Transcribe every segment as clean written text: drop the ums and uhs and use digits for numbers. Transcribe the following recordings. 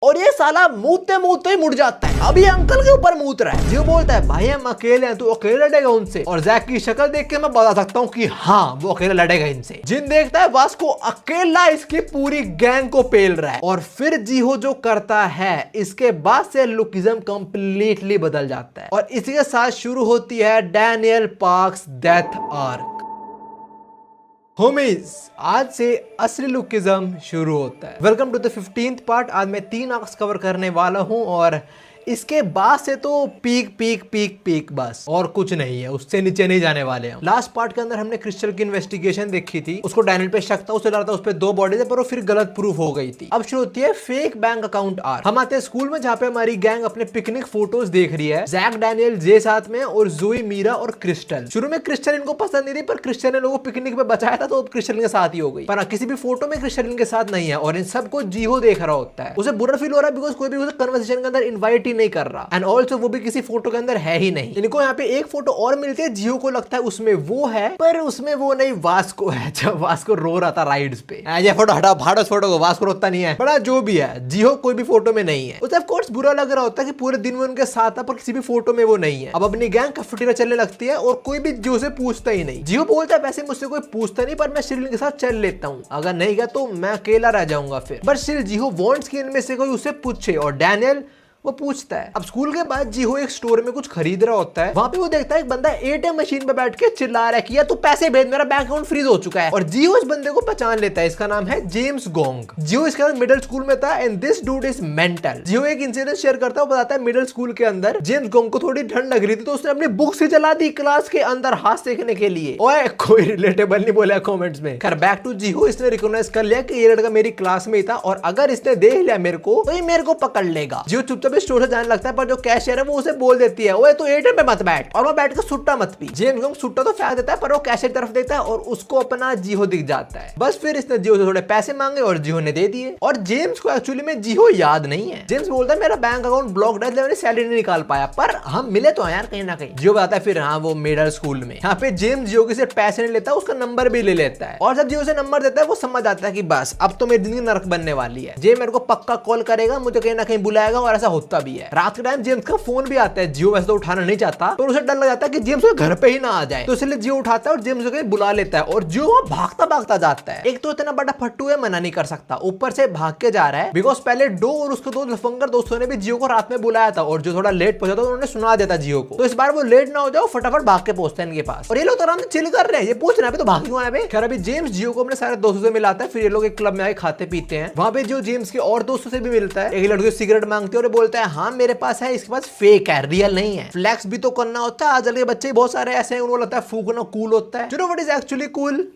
और ये साला मूतते मूतते ही मुड़ जाता है। अब ये अंकल के ऊपर मूत रहा है। जियो बोलता है भाई हम अकेले हैं, तू अकेले लड़ेगा उनसे। और जैक की शक्ल देख के मैं बता सकता हूँ कि हाँ वो अकेले लड़ेगा इनसे। जिन देखता है वास्को अकेला इसकी पूरी गैंग को पेल रहा है। और फिर जियो जो करता है इसके बाद से लुकिज्म कंप्लीटली बदल जाता है और इसी के साथ शुरू होती है Daniel Park's death arc. Homies आज से असली लुकिज्म शुरू होता है। Welcome to the 15th part. आज मैं 3 आर्क्स कवर करने वाला हूं और इसके बाद से तो पीक पीक पीक पीक बस और कुछ नहीं है, उससे नीचे नहीं जाने वाले हैं। लास्ट पार्ट के अंदर हमने क्रिस्टल की इन्वेस्टिगेशन देखी थी, उसको डैनियल पे शक था, उसे लगा था उस पे 2 बॉडीज है पर वो फिर गलत प्रूफ हो गई थी। अब शुरू होती है फेक बैंक अकाउंट आर्क। हम आते हैं स्कूल में जहाँ पे हमारी गैंग अपने पिकनिक फोटोज देख रही है। जैक डैनियल जे साथ में और जोई मीरा और क्रिस्टल। शुरू में क्रिस्टल इनको पसंद नहीं थी पर क्रिस्टल ने लोगों को पिकनिक पे बचाया था तो क्रिस्टल के साथ ही हो गई। पर किसी भी फोटो में क्रिस्टल इनके साथ नहीं है और इन सबको जियो देख रहा होता है। उसे बुरा फील हो रहा है बिकॉज कोई भी उसे कन्वर्सेशन के अंदर इन्वाइट ही नहीं कर रहा एंड ऑल्सो वो भी किसी फोटो के अंदर है ही नहीं। इनको यहाँ पे एक फोटो और मिलती है, जियो को लगता है उसमें वो है पर उसमें वो नहीं, वास्को है। जब वास्को रो रहा था राइड्स पे, ये फोटो हटा भाड़ो फोटो को, वास्को रोता नहीं है। बड़ा जो भी है जियो कोई भी फोटो में नहीं है। उसे ऑफ कोर्स बुरा लग रहा होता है कि पूरे दिन में उनके साथ था पर किसी भी फोटो में वो नहीं है। अब अपनी गैंग कैफेटेरिया चलने लगती है और कोई भी जियो से पूछता ही नहीं। जियो बोलता है वैसे मुझसे कोई पूछता नहीं पर मैं सिर्फ के साथ चल लेता हूँ, अगर नहीं गया तो मैं अकेला रह जाऊंगा फिर। बट सिर्फ जियो वांट्स कि इनमें से कोई उसे पूछे और डैनियल वो पूछता है। अब स्कूल के बाद जियो एक स्टोर में कुछ खरीद रहा होता है। वहां पे वो देखता है एक बंदा एटीएम मशीन पे बैठ के चिल्ला रहा है कि यार तू पैसे भेज, मेरा बैंक अकाउंट फ्रीज हो चुका है। और जियो इस बंदे को पहचान लेता है, इसका नाम है जेम्स गोंग। जियो इसके बाद मिडिल स्कूल में था and this dude is mental. जियो एक इंसिडेंट शेयर करता है, बताता है मिडिल स्कूल के अंदर जेम्स गोंग को थोड़ी ठंड लग रही थी तो उसने अपनी बुक से चला दी क्लास के अंदर हाथ सेकने के लिए। ओए कोई रिलेटेबल नहीं बोला कमेंट्स में। खैर बैक टू जियो, इसने रिकॉग्नाइज कर लिया कि ये लड़का मेरी क्लास में ही था और अगर इसने देख लिया मेरे को तो ये मेरे को पकड़ लेगा। जियो चुपचाप स्टोर से जाने लगता है पर जो कैशियर है वो उसे बोल देती है ओए तो एटीएम पे मत बैठ और वो बैठ कर सुट्टा मत पी। जेम्स गोंग सुट्टा तो फेंक देता है पर वो कैशियर की तरफ देखता है और उसको अपना जियो दिख जाता है। बस फिर इसने जियो से थोड़े पैसे मांगे और जियो ने दे दिए। और जेम्स को एक्चुअली में जियो याद नहीं है। जेम्स बोलता है मेरा बैंक अकाउंट ब्लॉक्ड है, मैंने सैलरी नहीं निकाल पाया, पर हम मिले तो यार कहीं ना कहीं। जियो बताता है फिर हाँ वो मिडिल स्कूल में। यहाँ पे जेम्स जियो से पैसे नहीं लेता, उसका नंबर भी ले लेता है और जब जियो से नंबर देता है वो समझ आता है कि बस अब तो मेरी जिंदगी नरक बनने वाली है। जे मेरे को पक्का कॉल करेगा, मुझे कहीं ना कहीं बुलाएगा और ऐसा होता भी है। रात के टाइम जेम्स का फोन भी आता है। जियो वैसे तो उठाना नहीं चाहता पर उसे डर लग जाता है कि जेम्स घर पे ही ना आ जाए, तो इसलिए जियो उठाता है और जेम्स को बुला लेता है और जियो भागता भागता जाता है। एक तो इतना बड़ा फट्टू है, मना नहीं कर सकता, ऊपर से भाग के जा रहा है बिकॉज पहले डो और उसके 2 लफंगर दोस्तों ने भी जियो को रात में बुलाया था और जो थोड़ा लेट पहुंचा था उन्होंने सुना देता जियो को, तो इस बार वो लेट ना हो जाओ फटाफट भाग के पहुंचता है इनके पास। और ये लोग तो आराम से चिल कर रहे हैं, ये पूछ रहे हैं तो भाग क्यों आए। खैर अभी जेम्स जियो को अपने सारे दोस्तों से मिलाता है, फिर ये लोग एक क्लब में आके खाते पीते हैं। वहां पे जो जेम्स के और दोस्तों से भी मिलता है। एक लड़के सिगरेट मांगते हैं और बोलता है हाँ मेरे पास है, इसके पास फेक है, रियल नहीं है। फ्लैक्स भी तो करना होता है, आजकल के बच्चे बहुत सारे ऐसे हैं उनको लगता है फूकना कूल होता है। You know what is actually cool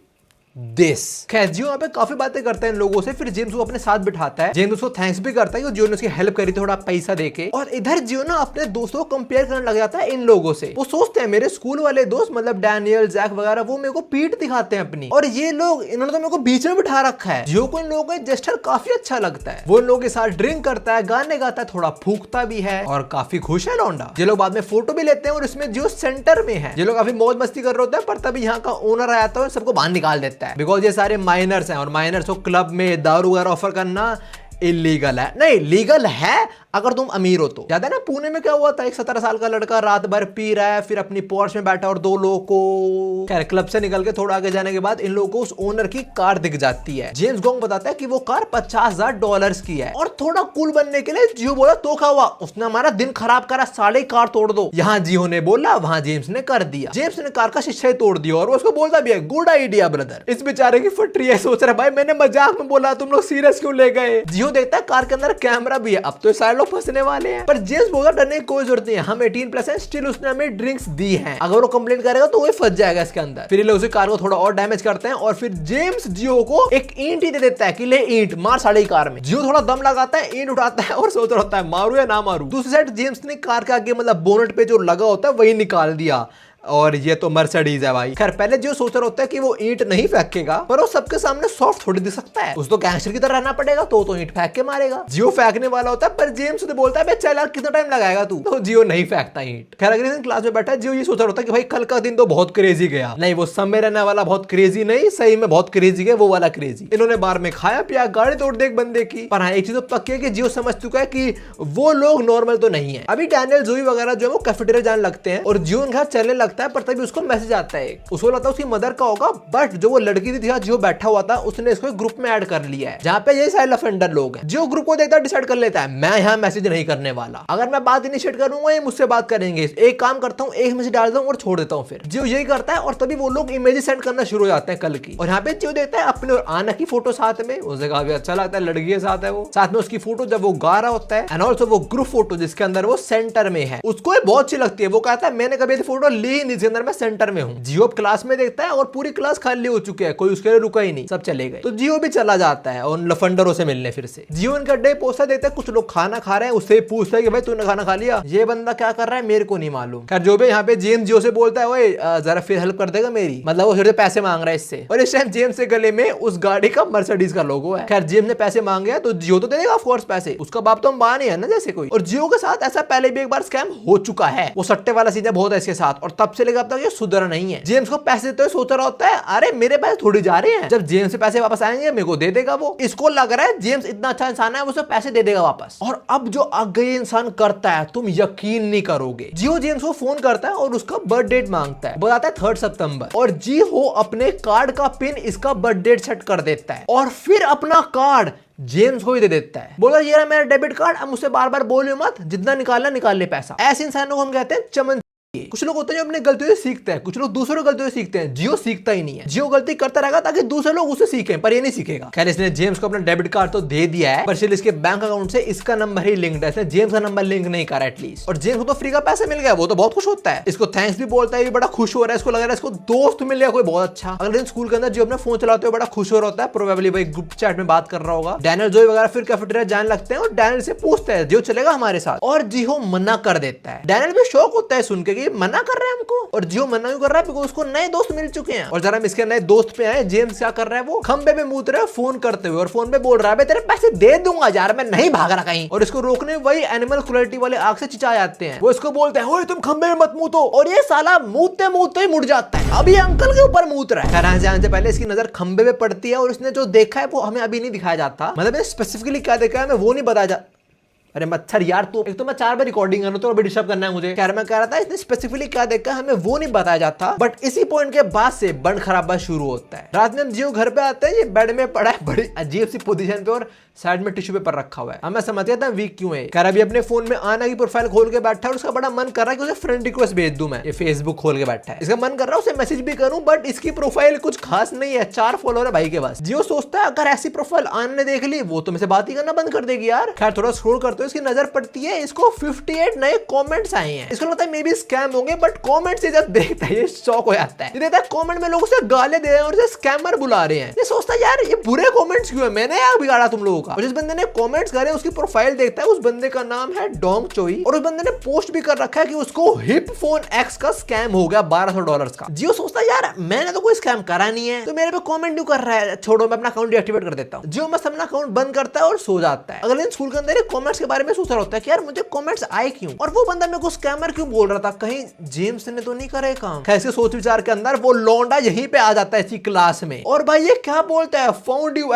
this. खैर जियो यहाँ पे काफी बातें करता है इन लोगों से, फिर जेम्स को अपने साथ बिठाता है। जेम्स उसको थैंक्स भी करता है कि जियो ने उसकी हेल्प करी थोड़ा पैसा देके। और इधर जियो ना अपने दोस्तों को कंपेयर करने लग जाता है इन लोगों से। वो सोचते हैं मेरे स्कूल वाले दोस्त मतलब डैनियल जैक वगैरह वो मेरे को पीठ दिखाते हैं अपनी, और ये लोग इन्होंने तो मेरे को बीच में बिठा रखा है। जियो को इन लोगों का जेस्चर काफी अच्छा लगता है। वो इन लोगों के साथ ड्रिंक करता है, गाने गाता है, थोड़ा फूकता भी है और काफी खुश है लौंडा। ये लोग बाद में फोटो भी लेते हैं और इसमें जियो सेंटर में है। ये लोग काफी मौज मस्ती कर रहे होते हैं पर तभी यहाँ का ओनर आता है और सबको बाहर निकाल देता है बिकॉज ये सारे माइनर्स हैं और माइनर्स को क्लब में दारू वगैरह ऑफर करना इलीगल है। नहीं लीगल है अगर तुम अमीर हो तो। याद है ना पुणे में क्या हुआ था, एक 17 साल का लड़का रात भर पी रहा है, फिर अपनी पोर्श में बैठा और 2 लोगों को। खैर क्लब से निकल के थोड़ा आगे जाने के बाद इन लोगों को उस ओनर की कार दिख जाती है। जेम्स गोंग बताता है कि वो कार $50,000 की है और थोड़ा कूल बनने के लिए जियो बोला तो क्या हुआ, उसने हमारा दिन खराब करा, साले कार तोड़ दो। यहाँ जियो ने बोला, वहां जेम्स ने कर दिया। जेम्स ने कार का शीशा तोड़ दिया और उसको बोलता भी है गुड आइडिया ब्रदर। इस बेचारे की फटरी है, सोच रहा है भाई मैंने मजाक में बोला, तुम लोग सीरियस क्यों ले गए। जियो देखता है कार के अंदर कैमरा भी है, अब तो सारे लोग फंसने वाले हैं। पर जेम्स बोला डरने की कोई जरूरत नहीं है, हम 18+ हैं, स्टिल उसने हमें ड्रिंक्स दी हैं, अगर वो कंप्लेंट करेगा तो वो फंस जाएगा इसके अंदर। फिर ये लोग उसी कार को थोड़ा और डैमेज करते हैं और फिर जेम्स जियो को एक ईंट ही दे देता है कि ले ईंट मार साड़ी कार में। जियो थोड़ा दम लगाता है, ईंट उठाता है और सोच रहा होता है मारू या ना मारू। दूसरी साइड जेम्स ने कार के आगे मतलब बोनट पे जो लगा होता है वही निकाल दिया। और ये तो मर्सिडीज है भाई। खैर पहले जियो सोच रहा होता है कि वो ईंट नहीं फेंकेगा, पर वो सबके सामने सॉफ्ट थोड़ी दिख सकता है, उसको गैंगस्टर की तरह रहना पड़ेगा, तो ईंट फेंक के मारेगा। जियो फेंकने वाला होता है, पर जेम्स तो बोलता है चल यार कितना टाइम लगाएगा तू, तो जियो नहीं फेंकता ईंट। खैर अगले दिन क्लास में बैठा जियो ये सोच रहा होता है कि भाई कल का दिन तो बहुत क्रेजी गया। नहीं वो समय रहने वाला बहुत क्रेजी नहीं, सही में बहुत क्रेजी गया, वो वाला क्रेजी। इन्होंने बार में खाया पिया, गाड़ी तोड़ दी एक बंदे की। पर हाँ एक चीज तो पक्की है कि जियो समझ चुका है कि वो लोग नॉर्मल तो नहीं है। अभी डैनियल जोई वगैरह जो है वो कैफेटेरिया जाने लगते हैं और जियो उनके साथ चलने लगता है, पर तभी उसको मैसेज आता है, उसको लगता है उसकी मदर का होगा, बट जो वो लड़की थी जो बैठा हुआ था उसने इसको ग्रुप में ऐड कर लिया है जहाँ पे ये साइलेंट ऑफेंडर लोग हैं। जो ग्रुप को देखता है डिसाइड कर लेता है मैं यहाँ मैसेज नहीं करने वाला, अगर मैं बात इनिशिएट करूंगा ये मुझसे बात करेंगे, एक काम करता हूँ एक मैसेज डाल दूं और छोड़ देता हूँ। फिर जियो यही करता है और तभी वो लोग इमेजेस सेंड करना शुरू हो जाते हैं कल की। और यहाँ पे जियो देखता है अपने और आना की फोटो साथ में, उसे काफी अच्छा लगता है, लड़की के साथ है वो, साथ में उसकी फोटो जब वो गा रहा होता है, एंड ऑल्सो वो ग्रुप फोटो जिसके अंदर वो सेंटर में है, उसको बहुत अच्छी लगती है। वो कहता है मैंने कभी फोटो ली नहीं, इसके अंदर मैं सेंटर में हूँ। जियो क्लास में देखता है और पूरी क्लास खाली हो चुकी है, कोई उसके लिए रुका ही नहीं, सब चले गए। तो जियो भी चला जाता है उन लफंडरों से मिलने। फिर से जियो इनका डे पोस्टर देखता है, कुछ लोग खाना खा रहे हैं, उससे पूछता है कि भाई तूने खाना खा लिया, ये बंदा क्या कर रहा है मेरे को नहीं मालूम। खैर जो भी यहाँ पे जेम्स जियो से बोलता है ओए जरा फिर हेल्प कर देगा मेरी, मतलब वो फिर से पैसे मांग रहा है इससे। और इस टाइम जेम्स के गले में उस गाड़ी का मर्सिडीज का लोगो है। खैर जेम्स ने पैसे मांगे तो जियो तो देगा ऑफ कोर्स पैसे, उसका बाप तो अंबानी है ना जैसे कोई। और जियो के साथ ऐसा पहले भी एक बार स्कैम हो चुका है, वो सट्टे वाला सीजन बहुत है इसके साथ, और तब से लेकर अब तक ये सुधरा नहीं है। जेम्स को पैसे देते हुए सोच रहा होता है अरे मेरे पैसे थोड़ी जा रहे हैं, जब जेम्स से पैसे वापस आएंगे मेरे को दे देगा वो। इसको लग रहा है जेम्स इतना अच्छा इंसान है, वो सब पैसे दे देगा वापस। और अब जो अगले इंसान करता है तुम यकीन नहीं करोगे। जियो जेम्स को फोन करता है और उसका बर्थ डेट मांगता है, बताता है 3 सितंबर, और जियो अपने कार्ड का पिन इसका बर्थ डेट सेट कर देता है और फिर अपना कार्ड जेम्स को ही दे देता है। बोला ये रहा मेरा डेबिट कार्ड, अब मुझसे बार बार बोलियो मत, जितना निकालना निकाल ले पैसा। ऐसे इंसानों को हम कहते हैं चमन। कुछ लोग होते हैं जो अपने गलतियों से सीखते हैं, कुछ लोग दूसरों गलतियों से सीखते हैं। जियो सीखता ही नहीं है, जियो गलती करता रहेगा ताकि दूसरे लोग उससे सीखें, पर ये नहीं सीखेगा। खैर इसने जेम्स को अपना डेबिट कार्ड तो दे दिया है, पर सिर्फ इसके बैंक अकाउंट से इसका नंबर ही लिंक्ड है, इसने जेम्स का नंबर लिंक नहीं करा एटलीस्ट। और जेम्स को तो फ्री का पैसा मिल गया, वो तो बहुत खुश होता है, इसको थैंक्स भी बोलता है, बड़ा खुश हो रहा है, इसको लग रहा है इसको दोस्त मिल गया कोई बहुत अच्छा। अगले दिन स्कूल के अंदर जो अपना फोन चलाते हुए बड़ा खुश हो रहा होता है, प्रोबेबली भाई ग्रुप चैट में बात कर रहा होगा। डैनियल जोई वगैरह फिर कैफेटेरिया जाने लगते हैं और डैनियल से पूछते हैं जियो चलेगा हमारे साथ, और जियो मना कर देता है। डैनियल भी शौक होता है सुन के कि मना कर रहे हैं हमको, और जियो मना क्यों कर रहा है, बिकॉज़ उसको नए दोस्त मिल चुके हैं। और जरा हम इसके नए दोस्त पे आए, जेम्स क्या कर रहा है, वो खंबे पे मूत रहा है फोन करते हुए, और फोन पे बोल रहा है तेरे पैसे दे दूंगा यार, मैं नहीं भाग रहा कहीं। और इसको रोकने वही एनिमल क्रुएल्टी वाले आग से चिचा जाते हैं। वो इसको बोलते हैं ओए तुम खंबे में मत मूतो, और ये साला मूतते मूतते ही मुड़ जाता है। अभी अंकल के ऊपर मूत रहा है। जाने से पहले इसकी नजर खंबे पे पड़ती है और इसने जो देखा है वो हमें अभी नहीं दिखाया जाता, मतलब स्पेसिफिकली क्या देखा है हमें वो नहीं बताया जाता। अरे मच्छर यार, तू एक तो मैं 4 बार रिकॉर्डिंग कर रहा हूं, तो अभी डिस्टर्ब करना है मुझे। खैर मैं कह रहा था इसने स्पेसिफिकली क्या देखा हमें वो नहीं बताया जाता, बट इसी पॉइंट के बाद से बंड खराबा शुरू होता है। रात में हम जियो घर पे आते हैं, ये बेड में पड़ा है बड़ी अजीब सी पोजीशन पे और साइड में टिश्यू पेपर रखा हुआ है। अब मैं समझ गया था वीक क्यों है। खैर अभी अपने फोन में आना की प्रोफाइल खोल के बैठा है और उसका बड़ा मन कर रहा है कि उसे फ्रेंड रिक्वेस्ट भेज दूं मैं। ये फेसबुक खोल के बैठा है, इसका मन कर रहा है उसे मैसेज भी करूं, बट इसकी प्रोफाइल कुछ खास नहीं है, 4 फॉलोअर है भाई के पास। जियो सोचता है अगर ऐसी प्रोफाइल आने ने देख ली वो तो मुझसे बात ही करना बंद कर देगी यार। खैर थोड़ा स्क्रॉल करते हो इसकी नजर पड़ती है, इसको 58 नए कमेंट्स आए हैं। इसको लगता है मे बी स्कैम होंगे, बट कमेंट्स से जब देखता है ये शॉक हो जाता है। ये देखता है कमेंट में लोग उसे गालियां दे रहे हैं और इसे स्कैमर बुला रहे हैं। ये सोचता है यार ये बुरे कमेंट्स क्यों है, मैंने यार बिगाड़ा तुम लोगों का। और जिस बंदे ने कमेंट्स करे उसकी प्रोफाइल देखता है, उस बंदे का नाम है डोंग चोई, और उस बंदे ने पोस्ट भी कर रखा है कि उसको हिप फोन एक्स का स्कैम हो गया $1200 का। जियो सोचता है यार मैंने तो कोई स्कैम करा नहीं है, तो मेरे पे कमेंट क्यों कर रहा है, छोड़ो मैं अपना अकाउंट डीएक्टिवेट कर देता हूं। जियो मस्त अपना अकाउंट बंद करता है और सो जाता है। अगले दिन स्कूल के अंदर कमेंट्स के बारे में सोच रहा होता है कि यार मुझे कमेंट्स आए क्यों, और वो बंदा मेरे को स्कैमर क्यों बोल रहा था, कहीं जेम्स ने तो नहीं करे काम। कैसे सोच विचार के अंदर वो लौंडा यहीं पे आ जाता है इसी क्लास में, और भाई ये क्या बोलता है, फाउंड यू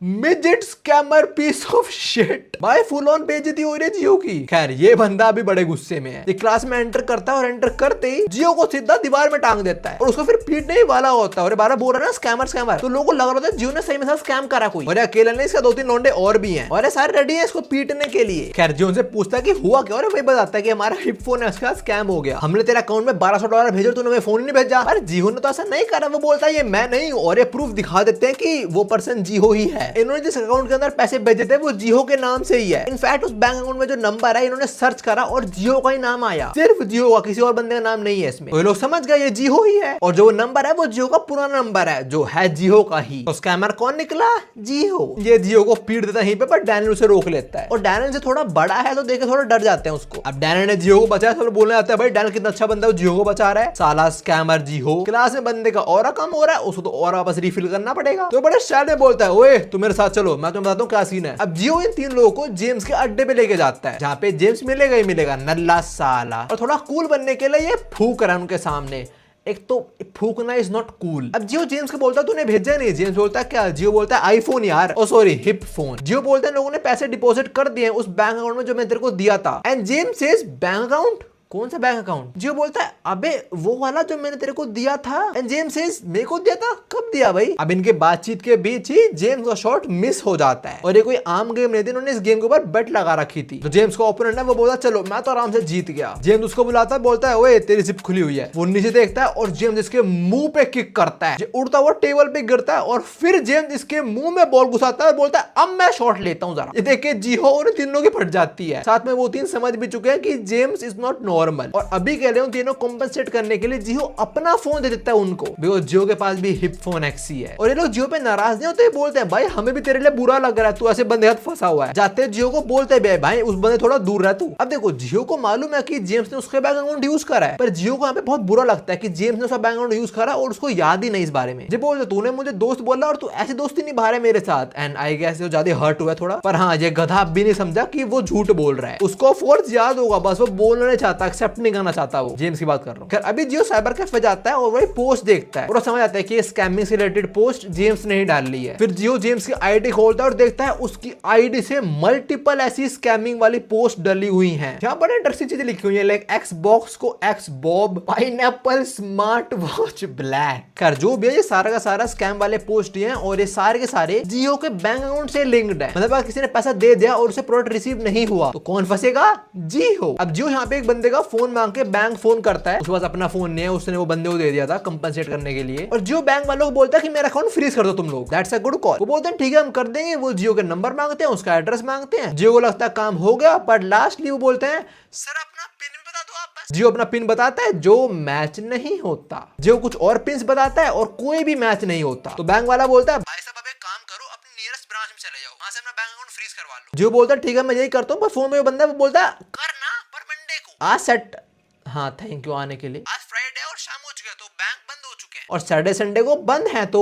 मिडिट स्कैमर पीस ऑफ शिट। भाई फुल ऑन बेइज्जती हो रही है जियो की। खैर ये बंदा अभी बड़े गुस्से में है, ये क्लास में एंटर करता है और एंटर करते ही जियो को सीधा दीवार में टांग देता है और उसको फिर पीटने ही वाला होता है। और बारह बोल रहा है ना स्कैमर स्कैमर, तो लोगों को लग रहा था जियो ने सही में स्कैम करा कोई, और अकेले नहीं इसका 2-3 लौंडे और भी हैं और सारे रेडी है इसको पीटने के लिए। खैर जियो से पूछता है कि हुआ क्या, और वही बताता है कि हमारा हिप फोन है उसका स्कैम हो गया, हमने तेरे अकाउंट में $1200 भेजो, तूने फोन ही नहीं भेजा। अरे जियो ने तो ऐसा नहीं करा, वो बोलता है ये मैं नहीं, और ये प्रूफ दिखा देते हैं कि वो पर्सन जियो ही है। है। इन्होंने जिस अकाउंट के अंदर पैसे भेजे थे वो जियो के नाम से ही है। इनफैक्ट उस बैंक अकाउंट में जो नंबर है इन्होंने सर्च करा और जियो का ही नाम आया, सिर्फ जियो का, किसी और बंदे का नाम नहीं है इसमें। तो लोग समझ गए ये जियो ही है और जो नंबर है वो जियो का पुराना नंबर है जो है जियो का ही। तो स्कैमर कौन निकला? जियो। ये जियो को पीट देता है पर डैनियल उसे रोक लेता है और डैनियल से थोड़ा बड़ा है तो देखे थोड़ा डर जाते हैं उसको। अब डैनियल ने जियो को बचाया, सब बोलने जाता है भाई डैनियल कितना अच्छा बंदा है, जियो को बचा रहा है। साला स्कैमर जियो। क्लास में बंदे का ऑरा कम हो रहा है, उसको तो और वापस रिफिल करना पड़ेगा। तो बड़े स्टाइल में बोलता है ओए तुम मेरे साथ चलो, मैं तुम्हें बताता हूँ क्या सीन है। अब जियो इन तीन लोगों को जेम्स के अड्डे पे लेके जाता है जहाँ पे जेम्स मिलेगा ही मिलेगा, नल्ला साला। और थोड़ा कूल बनने के लिए ये फूक रहा है उनके सामने। एक तो फूकना इज नॉट कूल। अब जियो जेम्स को बोलता है तूने भेजा नहीं। जेम्स बोलता है क्या? जियो बोलता है आईफोन यार, ओ सॉरी हिप फोन। जियो बोलता है लोगों ने पैसे डिपॉजिट कर दिए उस बैंक अकाउंट में जो मैं तेरे को दिया था। And James says bank account? कौन सा बैंक अकाउंट? जियो बोलता है अबे वो वाला जो मैंने तेरे को दिया था। एंड जेम्स सेज मेरे को दिया था? कब दिया भाई? अब इनके बातचीत के बीच ही जेम्स का शॉट मिस हो जाता है और ये कोई आम गेम नहीं थी, इन्होंने इस गेम के ऊपर बेट लगा रखी थी। तो जेम्स का ओपोनेंट है वो बोलता चलो मैं तो आराम से जीत गया। जेम्स उसको बुलाता है, बोलता है ओए तेरी जिप खुली हुई है। वो नीचे देखता है और जेम्स इसके मुंह पे किक करता है, उड़ता हुआ टेबल पे गिरता है और फिर जेम्स इसके मुंह में बॉल घुसाता है, बोलता है अब मैं शॉट लेता हूँ जरा। ये देख के जियो और तीनों की फट जाती है। साथ में वो तीन समझ भी चुके हैं कि जेम्स इज नॉट नॉर्मल और अभी कह रहे हो तीनों कॉम्पेंसेट करने के लिए जियो अपना फोन दे देता है उनको, बिकॉज़ जियो के पास भी हिप फोन एक्सी है। और ये लोग जियो पे नाराज नहीं होते, बोलते हैं भाई हमें भी तेरे लिए बुरा लग रहा है, तू ऐसे बंदे हाथ फंसा हुआ है। जाते जियो को बोलते हैं भाई उस बंदे थोड़ा दूर रह तू। अब देखो जियो को मालूम है कि जेम्स ने उसके बैंक अकाउंट यूज करा है, पर जियो को यहाँ पे बहुत बुरा लगता है कि जेम्स ने उसका बैंक अकाउंट यूज करा और उसको याद ही नहीं इस बारे में। जो बोलते तूने मुझे दोस्त बोला और तू ऐसी दोस्ती निभा रहा है मेरे साथ। एंड आई गेस ज्यादा हर्ट हुआ थोड़ा, पर हाँ ये गधा भी नहीं समझा कि वो झूठ बोल रहा है। उसको फोर्स याद होगा, बस वो बोलना नहीं चाहता, एक्सेप्ट नहीं करना चाहता। वो जेम्स की बात कर रहा हूँ। खैर अभी जियो साइबर कैफे जाता है और वही पोस्ट देखता है और समझ आता है कि स्कैमिंग से रिलेटेड पोस्ट जेम्स ने ही डाल ली है। फिर जियो जेम्स की आईडी खोलता है और देखता है उसकी आईडी से मल्टीपल ऐसी स्कैमिंग वाली पोस्ट डली हुई हैं। यहाँ बड़े इंटरेस्टिंग चीजें लिखी हुई है, लाइक एक्सबॉक्स को x Bob, pineapple smart watch black. खैर जो भी है ये सारा का सारा स्कैम वाले पोस्ट ही हैं और ये सारे के सारे जियो के बैंक अकाउंट से लिंक्ड है। मतलब किसी ने पैसा दे दिया और उसे प्रोडक्ट रिसीव नहीं हुआ तो कौन फंसेगा? जियो। अब जियो यहाँ पे एक बंदे का फोन मांग के बैंक फोन करता है, उसके पास अपना फोन नहीं है, उसने वो बंदे को दे दिया था कंपनसेट करने के लिए। और जियो बैंक वालों को बोलता है कि मेरा अकाउंट फ्रीज कर दो तुम लोग, दैट्स अ गुड कॉल। वो बोलते हैं ठीक है हम कर देंगे। वो जियो के नंबर मांगते हैं, उसका एड्रेस मांगते हैं। जियो को लगता है काम हो गया, पर लास्टली वो बोलते हैं सर अपना पिन बता दो आप बस। जियो अपना पिन बताता है जो मैच नहीं होता। जियो कुछ और पिन बताता है और कोई भी मैच नहीं होता। तो बैंक वाला बोलता है भाई साहब अब एक काम करो, अपने नियरेस्ट ब्रांच में चले जाओ, वहां से अपना बैंक अकाउंट फ्रीज करवा लो। जियो बोलता है ठीक है मैं यही करता हूँ, पर फोन में वो बंदा वो बोलता है करना पर मंडे को। आज सेट, हाँ थैंक यू आने के लिए। आज फ्राइडे और शाम हो चुकी है तो बैंक बंद हो चुके हैं और सैटरडे संडे को बंद है तो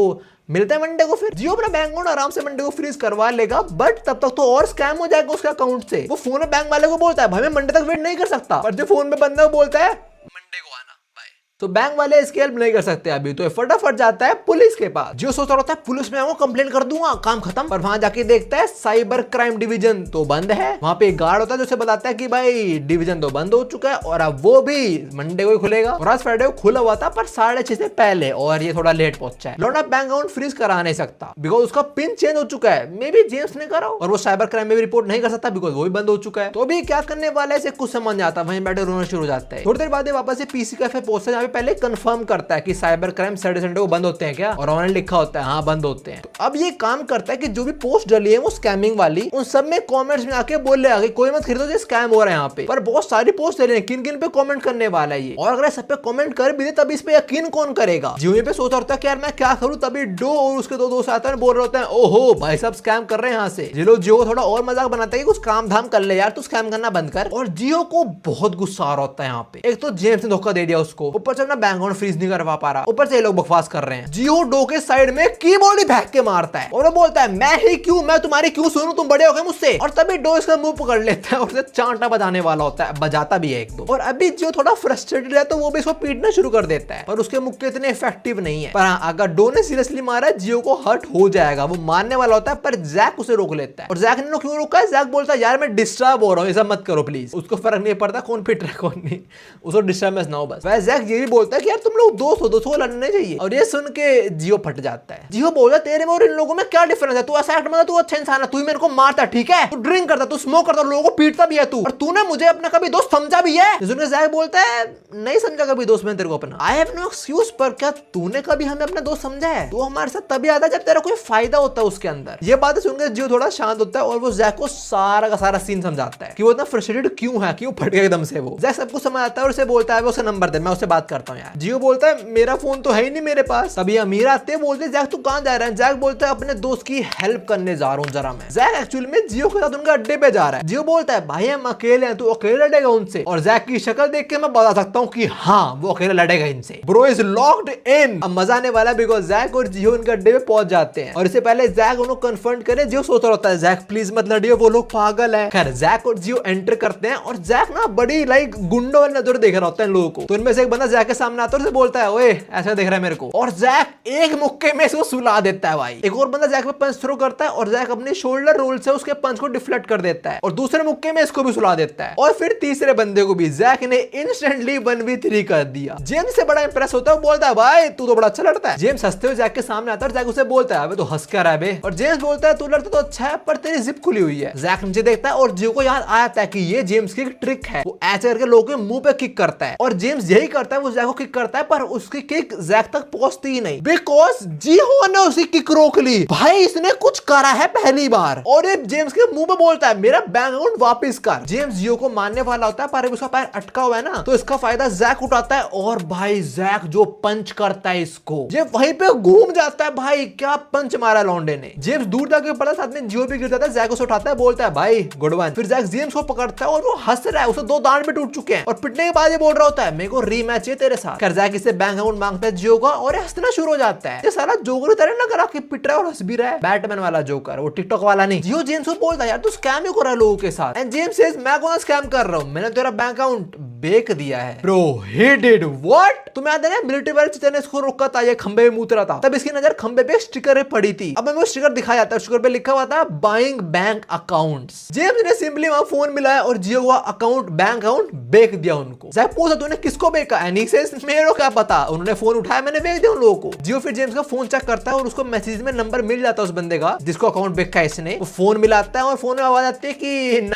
मिलते हैं मंडे को। फिर जियो अपना बैंक अकाउंट आराम से मंडे को फ्रीज करवा लेगा, बट तब तक तो और स्कैम हो जाएगा उसके अकाउंट से। वो फोन में बैंक वाले को बोलता है भाई मैं मंडे तक वेट नहीं कर सकता, पर जो फोन में बंदा वो बोलता है मंडे को आना बाय। तो बैंक वाले इसकी हेल्प नहीं कर सकते अभी, तो फटाफट जाता है पुलिस के पास। जो सोच रहा होता है पुलिस में आऊंगा कंप्लेन कर दूंगा काम खत्म, पर वहां जाके देखता है साइबर क्राइम डिवीजन तो बंद है। वहां पे एक गार्ड होता है जो उसे बताता है कि भाई डिवीजन तो बंद हो चुका है और अब वो भी मंडे को ही खुलेगा। और आज फ्राइडे को खुला हुआ था पर 6:30 से पहले और ये थोड़ा लेट पहुंचा है। लौंडा बैंक अकाउंट फ्रीज करा नहीं सकता बिकॉज उसका पिन चेंज हो चुका है, मे बी जेम्स ने करा और वो साइबर क्राइम में भी रिपोर्ट नहीं कर सकता बिकॉज वो भी बंद हो चुका है। तो अभी क्या करने वाला है कुछ समझ नहीं आता, वहीं बैठे रोना शुरू हो जाता है। थोड़ी देर बाद वापस से पीसी कैफे पहुंचता है जहां पे पहले कंफर्म करता है कि साइबर क्राइम सैटरडे संडे को बंद होते हैं क्या, और ऑनलाइन लिखा होता है हाँ बंद होते हैं। तो अब ये काम करता है कि जो भी पोस्ट डली है वो स्कैमिंग वाली, उन सब में कमेंट्स में आके बोल ले कोई मत खरीदो, स्कैम हो रहा है यहाँ पे। पर बहुत सारी पोस्ट डली है, किन किन पे कमेंट करने वाला है ये, और अगर सब पे कमेंट कर भी दे तब इस पे यकीन कौन करेगा। जियो पे सोच रहा है कि यार मैं क्या करूं, तभी डो और उसके दो दोस्त आते हैं बोल रहे होते हैं ओहो भाई सब स्कैम कर रहे हैं यहाँ से। जियो जियो थोड़ा और मजाक बनाता है कि कुछ काम धाम कर ले यार, तू स्कैम करना बंद कर। और जियो को बहुत गुस्सा आ रहा होता है यहाँ पे, एक तो जेम्स ने धोखा दे दिया उसको, ऊपर से अपना बैंक अकाउंट फ्रीज नहीं करवा पा रहा, ऊपर से ये लोग बकवास कर रहे हैं। जियो डो के साइड में कीबोर्ड ही फेंक के मारता है और वो बोलता है मैं ही क्यों, मैं तुम्हारी क्यों सुनूं, तुम बड़े हो गए मुझसे। और तभी डो इसका मुंह पकड़ लेता है और उसे चांटा बजाने वाला होता है, बजाता भी है एक दो। और अभी जियो थोड़ा फ्रस्ट्रेटेड है तो वो भी इसको पीटना शुरू कर देता है, पर उसके मुक्के इतने इफेक्टिव नहीं है। पर अगर डो ने सीरियसली मारा जियो को हर्ट हो जाएगा, वो मारने वाला होता है, पर जैक उसे रोक लेता है। और जैक ने क्यों रोका है, जैक बोलता है यार मैं डिस्टर्ब हो रहा हूँ, ऐसा मत करो प्लीज। उसको फर्क नहीं पड़ता कौन पीट रहा है कौन नहीं, उसको डिस्टर्बेंस ना हो बस। वैसे जैक ये भी बोलता है कि यार तुम लोग दोस्त हो लड़ना नहीं चाहिए। और ये सुन के जियो फट जाता है। जियो बोलता है तेरे में और इन लोगों में क्या डिफरेंस है, तू ऐसा एक्ट मतलब तू अच्छा इंसान है, तू मेरे को मारता ठीक है, तू ड्रिंक करता, तू स्मोक करता, लोगों को पीटता भी है तू, और तूने मुझे अपना कभी दोस्त समझा भी है। सुन के जैक बोलता है नहीं समझा कभी दोस्त मैंने तेरे को अपना। आई हैव नो एक्सक्यूज, पर क्या तूने कभी हमें अपना दोस्त समझा है? तू हमारे साथ तभी आता है जब तेरा कोई फायदा होता है उसके अंदर। ये बातें सुनकर जियो थोड़ा शांत होता है और वो जैक को सारा का सारा सीन समझाता है कि वो इतना फ्रस्ट्रेटेड क्यों है, क्यों फट गया एकदम से। वो जैक सब कुछ समझ आता है और उसे बोलता है वो उसका नंबर दे, मैं उससे बात करता हूँ यार। जियो बोलता है मेरा फोन तो है ही नहीं मेरे पास। तभी अमीर आते हैं, बोलते जैक तू कहाँ जा रहा है? जैक बोलता है अपने दोस्त की हेल्प करने जा रहा हूँ जरा मैं। जैक एक्चुअली में जियो के साथ उनका अड्डे पे जा रहा है। जियो बोलता है भाई हम अकेले हैं, तू अकेले लड़ेगा उनसे? और जैक की शक्ल देख के मैं बता सकता हूँ कि हाँ वो अकेले लड़ेगा इनसे। Bro is locked in. अब मजा आने वाला बिकॉज जैक और जियो उनके अड्डे पे पहुंच जाते हैं और इससे पहले जैक उनको कन्फ्रंट करे, जियो सोच रहा होता है जैक प्लीज मत लड़ियो, वो लोग पागल है। खैर जैक और जियो एंटर करते हैं और जैक ना बड़ी लाइक गुंडों वाली नजर देख रहा होता है इन लोगों को। तो इनमें से एक बंदा जैक के सामने आता है और उसे बोलता है ओए ऐसा देख रहा है मेरे को, और जैक एक मुक्के में इसको सुला देता है भाई। एक और बंदा जैक पे पंच थ्रो करता है और जैक अपने शोल्डर रोल से उसके पंच को डिफ्लेक्ट कर देता है और दूसरे मुक्के में इसको भी सुला देता है। और फिर तीसरे बंदे को भी जैक ने इंस्टेंटली 1v3 कर दिया। जेम्स से बड़ा इंप्रेस होता है, बोलता है भाई तू तो बड़ा अच्छा लड़ता है। जेम्स हंसते हुए जैक के सामने आता है और जैक उसे बोलता है अबे तो हंस क्या रहा है बे? और जेम्स बोलता है तू लड़ता तो अच्छा है पर तेरी जिप खुली हुई है। जैक नीचे देखता है और जियो को याद आता है कि ये जेम्स की एक ट्रिक है, वो ऐसे करके लोगों के मुंह पे किक करता है और जेम्स यही करता है, वो जैक को किक करता है पर उसकी किक जैक तक पहुंचती ही नहीं बिकॉज जियो ने उसकी किक रोक ली। भाई इसने कुछ करा है पहली बार। और ये जेम्स के मुंह पे बोलता है मेरा बैंक अकाउंट वापस कर। जेम्स जियो को मारने वाला होता है पर उसका पैर अटका हुआ है ना, तो इसका फायदा जैक उठाता है और भाई जैक जो पंच करता है इसको, ये वहीं पे घूम जाता है। भाई क्या पंच मारा लौंडे ने। जेम्स दूर जाके पड़ा, साथ में जियो भी गिर जाता है। जैक उसे उठाता है, बोलता है भाई गुड वन। फिर जैक जेम्स को पकड़ता है और वो हंस रहा है, उसे 2 दांत भी टूट चुके हैं और पिटने के बाद ये बोल रहा होता है मेरे को रीमैच है तेरे साथ। खैर जैक इससे बैंक अकाउंट मांगता है जियो का और हंसना शुरू हो जाता है। ये सारा जोकर तरह लग रहा कि पिट रहा है और हंस भी रहा है, बैटमैन वाला जोकर, वो टिकटॉक वाला नहीं। जियो जेम्स को बोलता है यार तू स्कैम क्यों कर रहा है लोगों के साथ? एंड जेम्स सेज मैं कौन स्कैम कर रहा हूं, मैंने तेरा बैंक अकाउंट बेच दिया है। Bro he did what? तुम्हें याद है ना मिलिट्री वाले चीते ने इसको रोका था, ये खंबे में मुतरा था, तब इसकी नजर खंबे पे स्टिकर पड़ी थी। अब हमें वो स्टिकर दिखाया जाता है, स्टिकर पे लिखा हुआ था बाइंग बैंक अकाउंट्स। जेम्स ने सिंपली वहां फोन मिलाया और जियो का अकाउंट बैंक अकाउंट बेच दिया उनको। जैक पूछा तूने किसको बेचा? एंड ही सेज मेरे को क्या पता, उन्होंने फोन उठाया मैंने बेच दिया उन लोगों को। जियो फिर जेम्स का फोन चेक करता है और उसको मैसेज में नंबर मिल जाता है उस बंदे का जिसको अकाउंट बेचा है इसने। वो फोन मिलाता है और फोन में आवाज आती है कि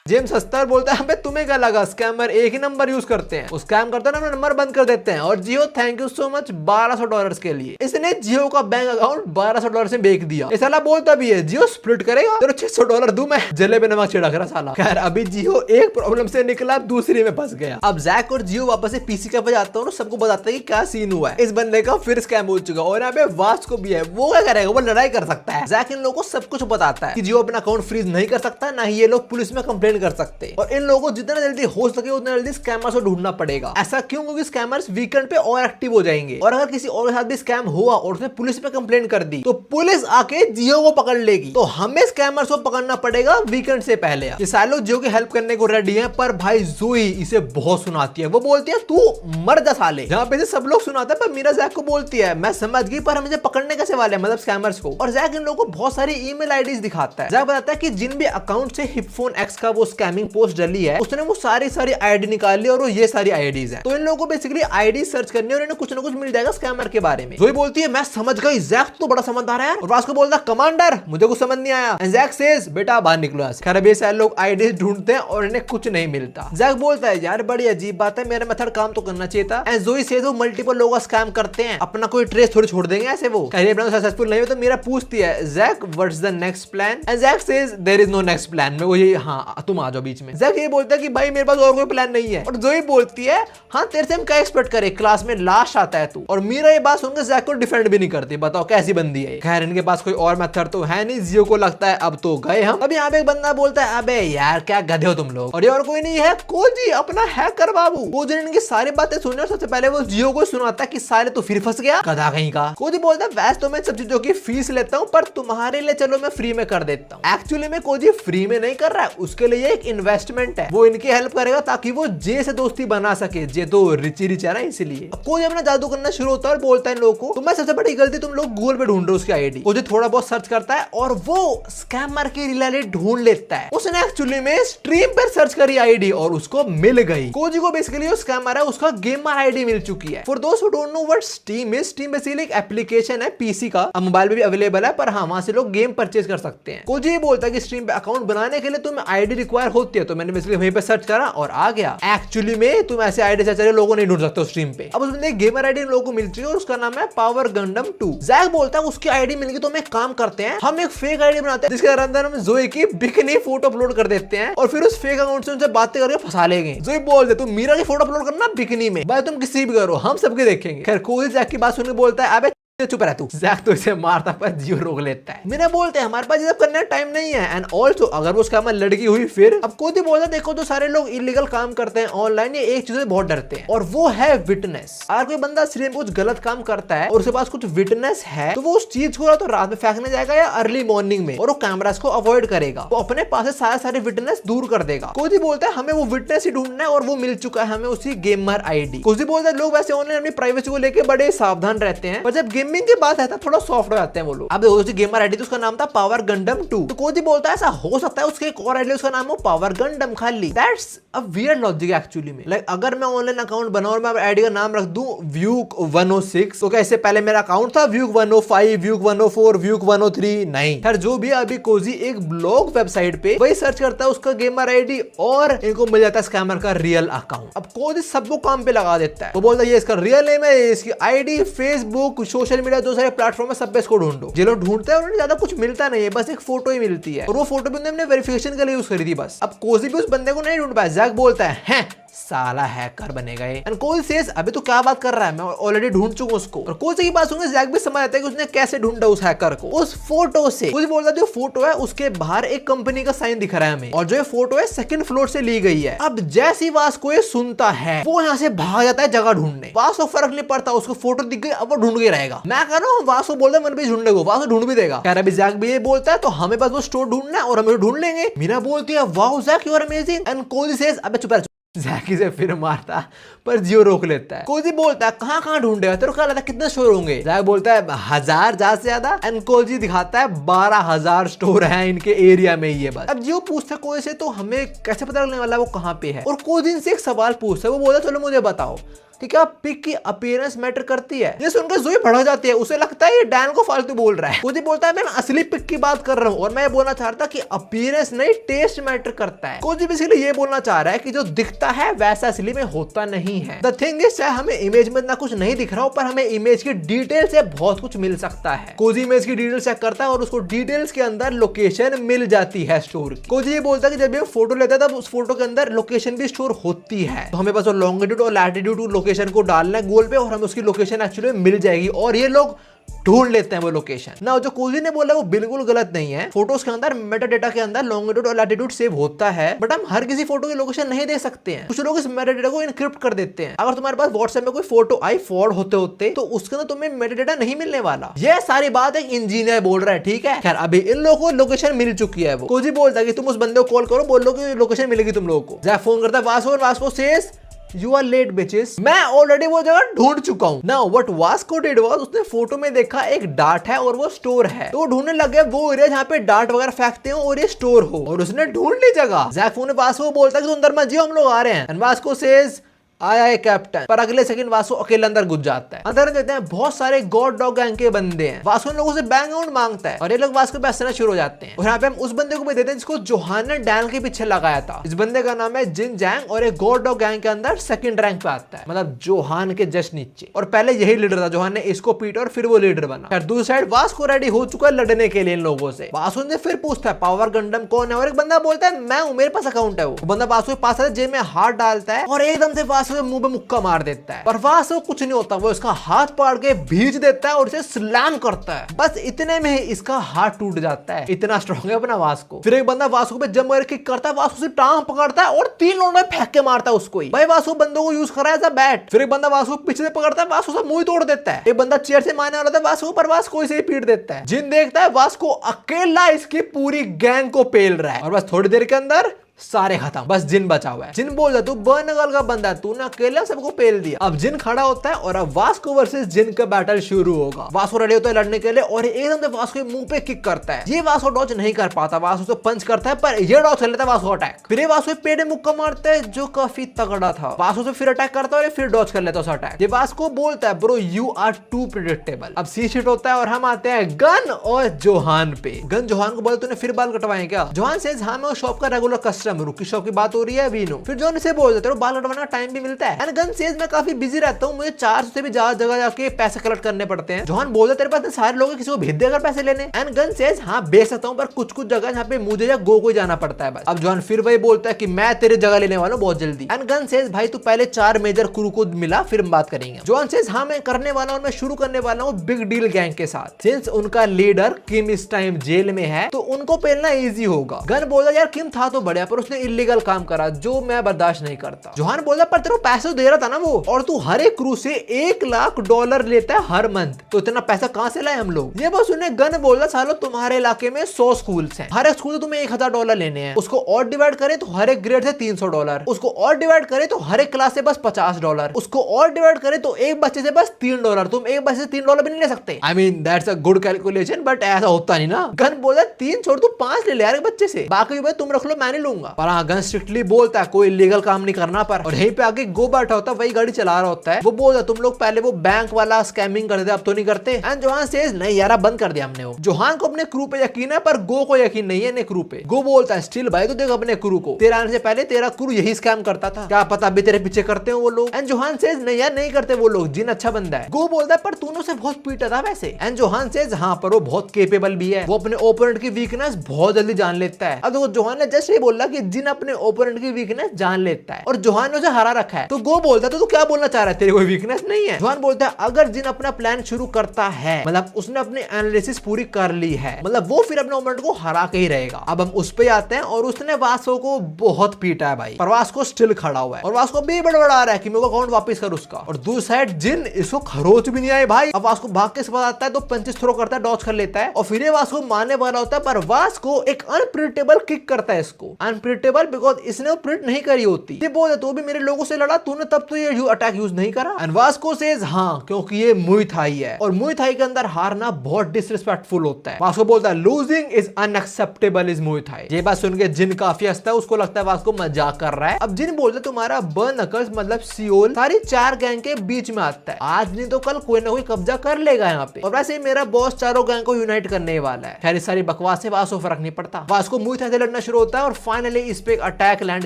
जेम्स हंसता है और बोलता है अबे तुम्हें क्या लगा स्कैमर एक ही नंबर यूज करते हैं, वो स्कैम करते हैं ना नंबर बंद कर देते हैं। और जियो थैंक यू सो मच $1200 के लिए। इसने जियो का बैंक अकाउंट $1200 से बेच दिया। ये साला बोलता भी है जियो स्प्लिट करेगा तेरे $600 दूं मैं, जले पे नमक छिड़क रहा साला। खैर अभी जियो एक प्रॉब्लम से निकला दूसरी में फंस गया। अब जैक और जियो वापस से पीसी का पे जाता हूँ, सबको बताता है कि क्या सीन हुआ है। इस बंदे का फिर स्कैम हो चुका और यहाँ पे वास को भी है, वो क्या करेगा, वो लड़ाई कर सकता है। जैक इन लोगों को सब कुछ बताता है कि जियो अपना अकाउंट फ्रीज नहीं कर सकता, ना ही ये लोग पुलिस में कंप्लेन कर सकते। और इन लोगों को जितना जल्दी हो सके उतना जल्दी स्कैमर्स को ढूंढना पड़ेगा। ऐसा क्यों? क्योंकि स्कैमर्स वीकेंड पे और एक्टिव हो जाएंगे और अगर किसी और के साथ भी स्कैम हुआ और उसने पुलिस पे कंप्लेंट कर दी तो पुलिस आके जियो को पकड़ लेगी। तो हमें स्कैमर्स को पकड़ना पड़ेगा वीकेंड से पहले। ये सारे लोग जियो की हेल्प करने को रेडी हैं, पर भाई जोई इसे बहुत सुनाती है। वो बोलती है तू मर जा साले। जहां पे सब लोग सुनाते हैं पर मीरा जैक को बोलती है मैं समझ गई पर हम इसे पकड़ने कैसे वाले हैं, मतलब स्कैमर्स को। और जैक इन लोगों को बहुत सारी ईमेल आईडीज दिखाता है। जैक बताता है कि जिन भी अकाउंट से हिपफोन एक्स का वो स्कैमिंग पोस्ट डली है उसने वो सारी आईडी निकाल ली और वो ये सारी आईडीज हैं। तो इन लोगों को बेसिकली आईडी सर्च करनी है और इन्हें कुछ ना कुछ मिल जाएगा स्कैमर के बारे में। जोई बोलती है मैं समझ गई, जैक तो बड़ा समझदार है। और वास्को बोलता कमांडर मुझे कुछ समझ नहीं आया। एंड जैक सेज बेटा बाहर निकलो यहाँ से। खैर अभी सारे लोग आईडीज ढूंढते हैं और इन्हें कुछ नहीं मिलता। जैक बोलता है यार बड़ी अजीब बात है, मेरा मेथड काम तो करना चाहिए था। एंड जोई सेज वो मल्टीपल लोगों का स्कैम करते हैं, अपना कोई ट्रेस थोड़ी छोड़ देंगे ऐसे। वो कहीं अपना सक्सेसफुल नहीं हो तो मेरा पूछती है Jack what's the next plan? And Jack says there is no next plan. मैं वो ये हाँ तुम आ जाओ बीच में। जैक ये बोलता है कि भाई मेरे पास और कोई प्लान नहीं है। और जोई बोलती है हाँ तेरे से हम क्या एक्सपेक्ट करें, क्लास में लाश आता है तू। और मीरा ये बात सुनकर जैक को डिफेंड भी नहीं करती, बताओ कैसी बंदी है। खैर इनके पास कोई और मेथड तो है नहीं। जियो को लगता है अब तो गए हम। अब यहाँ पे एक बंदा बोलता है अबे यार क्या गधे हो तुम लोग। और ये और कोई नहीं है कोजी, अपना हैकर बाबू। कोजी ने इनकी सारी बातें सुनी और सबसे पहले वो जियो को सुनाता है कि साले तो फिर फंस गया गधा कहीं का। कोजी बोलता है वैसे तो मैं सब चीजों की फीस लेता हूँ पर तुम्हारे लिए चलो मैं फ्री में कर देता हूँ। एक्चुअली में कोजी फ्री में नहीं कर रहा है, उसके लिए ये एक इन्वेस्टमेंट है, वो इनकी हेल्प करेगा ताकि वो जे से दोस्ती बना सके। जे तो रिची रिच है ना, इसलिए अब कोई अपना जादू करना शुरू होता है और बोलता है इन लोगों को तुम्हें सबसे बड़ी गलती तुम लोग गूगल पे ढूंढ रहे हो उसकी आईडी। वो जो थोड़ा बहुत सर्च करता है और वो स्कैमर की रिलेटेड ढूंढ लेता है। उसने एक्चुअली में स्ट्रीम पर सर्च करी आईडी और उसको मिल गई। कोजी को बेसिकली स्कैमर है उसका गेमर आईडी मिल चुकी है। फॉर दोस्त who don't know what steam is, steam basically एक एप्लीकेशन है पीसी का, अब मोबाइल पे भी अवेलेबल है, पर हाँ वहां से लोग गेम परचेज कर सकते हैं। कोजी ये बोलता है कि स्ट्रीम पे अकाउंट बनाने के लिए तुम्हें आईडी रिक्वायर होती है, तो मैंने बेसिकली वहीं पे सर्च करा और आ गया। एक्चुअली में तुम ऐसे आईडी से चले लोगों नहीं ढूंढ सकते स्ट्रीम पे। अब उसने गेमर आईडी लोगों को मिल चुकी है और उसका नाम है पावर गंडम 2। जैक बोलता है उसकी आईडी मिल गई तो हम एक काम करते हैं, हम एक फेक आईडी बनाते हैं जिसके अंदर हम जोई की बिकनी फोटो अपलोड कर देते हैं और फिर उस फेक अकाउंट से उनसे बातें करके फंसा लेंगे। जोई बोल दे तुम मीरा की फोटो अपलोड करना बिकनी में, भाई तुम किसी भी करो हम सबके देखेंगे। खैर कोई जैक की बात सुनने बोलता है अबे चुप रह तू। जैक तो इसे मारता पर जियो रोक लेता है। मैंने बोलते हैं हमारे पास ये सब करने का टाइम नहीं है, एंड ऑल्सो अगर वो उसका लड़की हुई फिर। अब कोई बोलता है देखो जो सारे लोग इलीगल काम करते हैं ऑनलाइन, ये एक चीज से बहुत डरते हैं और वो है विटनेस। अगर कोई बंदा सिर्फ कुछ गलत काम करता है और उसके पास कुछ विटनेस है तो वो उस चीज को तो रात में फेंकने जाएगा या अर्ली मॉर्निंग में, और वो कैमरास को अवॉइड करेगा, वो अपने पास से सारे विटनेस दूर कर देगा। कोई बोलता है हमें वो विटनेस ही ढूंढना है और वो मिल चुका है हमें उसी गेमर आईडी। कोई बोलता है लोग वैसे ऑनलाइन अपनी प्राइवेसी को लेकर बड़े सावधान रहते हैं, पर जब गेमिंग की बात है थोड़ा सॉफ्ट हो जाते हैं वो लोग। अब देखो गेमर आईडी तो उसका नाम था पावर गंडम 2, तो कोई बोलता है ऐसा हो सकता है उसके एक और आईडी उसका नाम हो पावर गंडम खाली। That's a weird logic actually में। लाइक अगर मैं ऑनलाइन अकाउंट बनाऊं और मैं आईडी का नाम रख दूं व्यूक 106, तो क्या इससे पहले मेरा अकाउंट था व्यूक 105, व्यूक 104, व्यूक 103? नहीं। खैर जो भी अभी कोजी एक ब्लॉग वेबसाइट पे वही सर्च करता है उसका गेमर आईडी और इनको मिल जाता है स्कैमर का रियल अकाउंट। अब कोजी सबको काम पे लगा देता है, वो बोलता है ये इसका रियल नेम है, इसकी आईडी, फेसबुक, सोशल मीडिया जो सारे प्लेटफॉर्म है सब पे इसको ढूंढो। जो लोग ढूंढते हैं उन्हें ज्यादा कुछ मिलता नहीं है, बस एक फोटो ही मिलती है और वो फोटो भी उन्होंने वेरिफिकेशन के लिए यूज करी थी बस। अब कोजी भी उस बंदे को नहीं ढूंढ पाया। जैक बोलता है साला हैकर बनेगा ये। एंड कोई सेज अभी तो क्या बात कर रहा है, मैं ऑलरेडी ढूंढ चुका उसको। और कोई की बात सुनकर जैक भी समझ आता है कि उसने कैसे ढूंढा उस हैकर को उस फोटो से। कोई बोलता है जो फोटो है उसके बाहर एक कंपनी का साइन दिख रहा है हमें, और जो ये फोटो है सेकंड फ्लोर से ली गई है। अब जैसी वास्को ये सुनता है वो यहाँ से भाग जाता है जगह ढूंढने। वास्को फर्क नहीं पड़ता, उसको फोटो दिख गई अब वो ढूंढ के रहेगा। मैं कह रहा हूँ वास्को बोलता है मन भी ढूंढने को, वास्को ढूंढ भी देगा। कह रहा अभी जैक भी ये बोलता है तो हमें बस वो स्टोर ढूंढना है और हम ढूंढ लेंगे। मीरा बोलती है wow Jack you are amazing, and Cozy says अबे चुप रह। जैकी से फिर मारता पर जियो रोक लेता है। कोजी बोलता है कहां कहां ढूंढेगा, तेरे को क्या लगता है कितने स्टोर होंगे? जैक बोलता है 1000 ज्यादा से ज्यादा, एंड कोजी दिखाता है 12000 स्टोर है इनके एरिया में ही है बस। अब जियो पूछता है कोई से तो हमें कैसे पता लगने वाला है वो कहां पे है, और कोजी इनसे एक सवाल पूछता है। वो बोलता है चलो मुझे बताओ कि क्या पिक की अपीयरेंस मैटर करती है? ये सुनकर जोई भड़क जाती है, उसे लगता है ये डैन को फालतू बोल रहा है। कोजी बोलता है मैं असली पिक की बात कर रहा हूँ और मैं ये बोलना चाह रहा था कि अपीयरेंस नहीं टेस्ट मैटर करता है। कोजी बेसिकली ये बोलना चाह रहा है कि जो दिखता है वैसा असली में होता नहीं है। द थिंग इज चाहे हमें इमेज में इतना कुछ नहीं दिख रहा हो पर हमें इमेज की डिटेल से बहुत कुछ मिल सकता है। कोजी इमेज की डिटेल चेक करता है और उसको डिटेल्स के अंदर लोकेशन मिल जाती है स्टोर की। कोजी ये बोलता है कि जब ये फोटो लेता है तब उस फोटो के अंदर लोकेशन भी स्टोर होती है, तो हमें बस लॉन्गिट्यूड और लैटिट्यूड लोकेशन को डालना है गोल पे और हमें उसकी लोकेशन एक्चुअली मिल जाएगी, और ये लोग ढूंढ लेते हैं वो लोकेशन ना। जो कोजी ने बोला वो बिल्कुल गलत नहीं है। फोटोज के अंदर मेटा डेटा के अंदर लॉन्गिट्यूड और लैटिट्यूड सेव होता है, बट हम हर किसी फोटो की लोकेशन नहीं दे सकते हैं। कुछ लोग इस मेटा डेटा को इनक्रिप्ट कर देते हैं। अगर तुम्हारे पास व्हाट्सएप में कोई फोटो आई फॉरवर्ड होते होते तो उसके अंदर तुम्हें मेटा डेटा नहीं मिलने वाला। ये सारी बात एक इंजीनियर बोल रहा है, ठीक है। खैर अभी इन लोगों को लोकेशन मिल चुकी है। वो कोजी बोलता है कि तुम उस बंदे को कॉल करो, बोलो कि लोकेशन मिलेगी तुम लोगों को। जैक फोन करता है Vasco says You are late bitches। मैं ऑलरेडी वो जगह ढूंढ चुका हूँ। Now what Vasco did was उसने फोटो में देखा एक डार्ट है और वो स्टोर है, तो वो ढूंढने लग गया वो एरिया जहाँ पे डार्ट वगैरह फेंकते हो और ये स्टोर हो, और उसने ढूंढ ली जगह। जैक फोन में वास्को बोलता है कि तुम अंदर मत जियो हम लोग आ रहे हैं, एंड वास्को सेज आया है कैप्टन, पर अगले सेकंड वासु अकेले अंदर घुस जाता है। अंदर कहते हैं बहुत सारे गॉड डॉग गैंग के बंदे हैं। वासु लोगों से बैंक अकाउंट मांगता है और ये लोग वासु पे हंसना शुरू हो जाते हैं। और यहाँ पे हम उस बंदे को भी देते हैं जिसको जोहान ने डैन के पीछे लगाया था। इस बंदे का नाम है जिन जैंग और एक गॉड डॉग गैंग के अंदर सेकंड रैंक पे आता है, मतलब जोहान के जस्ट नीचे, और पहले यही लीडर था। जोहान ने इसको पीटा और फिर वो लीडर बना। दूसरी साइड वास्को रेडी हो चुका है लड़ने के लिए इन लोगों से। वासु ने फिर पूछता है पावर गंडम कौन है, और एक बंदा बोलता है मैं हूं, मेरे पास अकाउंट है। वो बंदा वासु के पास जेब में हाथ डालता है और एकदम से वासु के मुंह पे मुक्का मार देता है, पर वासु कुछ नहीं होता। वो इसका हाथ पकड़ के भींच देता है और इसे स्लैम करता है। बस इतने में ही इसका हाथ टूट जाता है। इतना स्ट्रॉन्ग है अपना वास्को। फिर एक बंदा वास्को पे जंप करके किक करता है, वास्को से टांग पकड़ता है और 3 लोगों में फेंक के मारता है उसको ही। भाई वास्को बंदों को यूज कर रहा है एज अ बैट। फिर एक बंदा वास्को पीछे से पकड़ता है, वास्को से मुंह तोड़ देता है। एक बंदा चेयर से मारने वाला था वास्को पर, वास्को इसे पीट देता है। जिन देखता है वास्को अकेला इसकी पूरी गैंग को पेल रहा है, और बस थोड़ी देर के अंदर सारे खत्म, बस जिन बचा हुआ है। जिन बोलता तू बर्नगल का बंदा, तूने अकेला सबको पेल दिया। अब जिन खड़ा होता है और अब वास्को वर्सेस जिन का बैटल शुरू होगा। वास्को रेडी होता है लड़ने के लिए और एकदम से वास्को के मुंह पे किक करता है। ये वास्को डॉज नहीं कर पाता, वास्को तो पंच करता है पर ये डॉज कर लेता है वास्को अटैक। फिर वास्को पेड़ में मुक्का मारता है जो काफी तगड़ा था। वास्को से फिर अटैक करता है और फिर डॉज कर लेता है उस अटैक। ये वास्को बोलता है bro you are too predictable. अब सी शिट होता है और हम आते हैं गन और जोहान पे। गन जोहान को बोलते तूने फिर बाल कटवाए क्या? जोहान सेज हाँ मैं शॉप का रेगुलर कस्टमर हूँ। किस शॉप की बात हो रही है? वीनो। फिर जोन से बोल देते बाल कटवाने का टाइम भी मिलता है। एंड गन सेज मैं काफी बिजी रहता हूँ, मुझे 400 से भी ज्यादा जगह जाके पैसे कलेक्ट करने पड़ते हैं। जोहान बोलता तेरे पास सारे लोग किसी को भेज दे अगर पैसे लेने। एंड गन सेज हाँ भेज सकता हूँ पर कुछ कुछ जगह जहाँ पे मुझे या गो को जाना पड़ता है बस। अब जोहान फिर वही बोलता है कि मैं तेरे जगह लेने वाला हूँ बहुत जल्दी। एंड गन सेज भाई तू पहले 4 मेजर क्रू को मिला फिर बात करेंगे। जोहान सेज हाँ मैं करने वाला हूँ, मैं शुरू करने वाला हूँ बिग डील गैंग के साथ। सिंस उनका लीडर किम इस टाइम जेल में है तो उनको पेलना इजी होगा। गन बोला यार किम था तो बढ़िया पर उसने इलीगल काम करा जो मैं बर्दाश्त नहीं करता। जोहान बोला पर तेरे को पैसे दे रहा था ना वो, और तू हर एक क्रू से $1 लाख लेता है हर मंथ, तो इतना पैसा कहां से लाए हम लोग? ये बस उन्हें गन बोला सालो तुम्हारे इलाके में 100 स्कूल्स हैं, हर एक स्कूल से तुम्हें $1000 लेने हैं। उसको और डिवाइड करे तो हर एक ग्रेड से $300, उसको और डिवाइड करे तो हर एक क्लास से बस $50, उसको और डिवाइड करे तो एक बच्चे से बस $3। तुम एक बच्चे से $3 भी नहीं ले सकते। I mean that's a good calculation but ऐसा होता नहीं ना। गन बोला 3 छोड़ तू 5 ले यार एक बच्चे से, बाकी भाई तुम रख लो मैं नहीं लूंगा। पर हाँ गन स्ट्रिक्टली बोलता है कोई इलीगल काम नहीं करना पर। और यहीं पे आगे गो बैठा होता है, वही गाड़ी चला रहा होता है। वो बोलता तुम लोग पहले वो बैंक वाला स्कैमिंग करते अब तो नहीं करते। एंड जोहान सेज नहीं यार बंद कर दिया हमने। वो जोहान को अपने क्रू पे यकीन है पर गो को यकीन नहीं है अपने क्रू पे। गो बोलता है स्टिल भाई तो देख अपने क्रू को, तेरे आने से पहले तेरा क्रू यही स्कैम करता था, क्या पता अभी तेरे पीछे करते हो वो लोग। एंड जोहान सेज नहीं यार नहीं करते वो लोग, जिन अच्छा बंदा है। गो बोलता है पर तूने उसे बहुत पीटा था वैसे। एंड जोहान सेज हाँ पर वो बहुत केपेबल भी है, वो अपने ओपोनेंट की वीकनेस बहुत जल्दी जान लेता है। अब देखो जोहान ने जस्ट ये बोला कि जिन अपने ओपोनेंट की वीकनेस जान लेता है और जोहान ने उसे हरा रखा है। तो गो बोलता है तो तू क्या बोलना चाह रहा है, तेरी कोई वीकनेस नहीं है? जोहान बोलता है अगर जिन अपना प्लान शुरू करता है मतलब उसने अपनी एनालिसिस पूरी कर ली है, मतलब वो फिर अपने ओपोनेंट को हरा के ही रहेगा। अब हम उस पे आते हैं और उसने वास्को को बहुत पीटा है भाई, पर वास्को स्टिल खड़ा हुआ है और वास्को भी बड़बड़ा रहा है कि मेरे को अकाउंट वापस कर उसका। और दूसरी साइड जिन इसको खरोच भी नहीं आए भाई। अब वास्को भाग के पास आता है तो पंचेस थ्रो करता है, डॉज कर लेता है और फिर ये वास्को मारने वाला होता है पर वास्को एक अनप्रिडिक्टेबल किक करता है इसको। अनप्रिडिक्टेबल बिकॉज इसने वो प्रिडिक्ट नहीं करी होती। ये बोल तो भी मेरे लोगों से लड़ा तूने तब तो ये अटैक यूज नहीं करा। एंड वास्को सेज हाँ क्योंकि ये मुई थाई है और मुई थाई के अंदर हारना बहुत डिसरिस्पेक्टफुल होता है। वास्को बोलता है लूजिंग इज अनएक्सेप्टेबल इज मुई थाई। ये बात सुन के जिन काफी हंसता है, उसको लगता है वास्को मजाक कर रहा है। अब जिन बोलता है तुम्हारा बर्नकल्स मतलब सियोल सारी 4 गैंग के बीच में आता है, आज नहीं तो कल कोई ना कोई कब्जा कर लेगा यहाँ पे। और वैसे ही मेरा बॉस चारों गैंग को यूनाइट करने वाला है। खैर सारी बकवास से वास्को फर्क नहीं पड़ता। वास्को मुई थाई से लड़ना शुरू होता है और फाइनली इस पे अटैक लैंड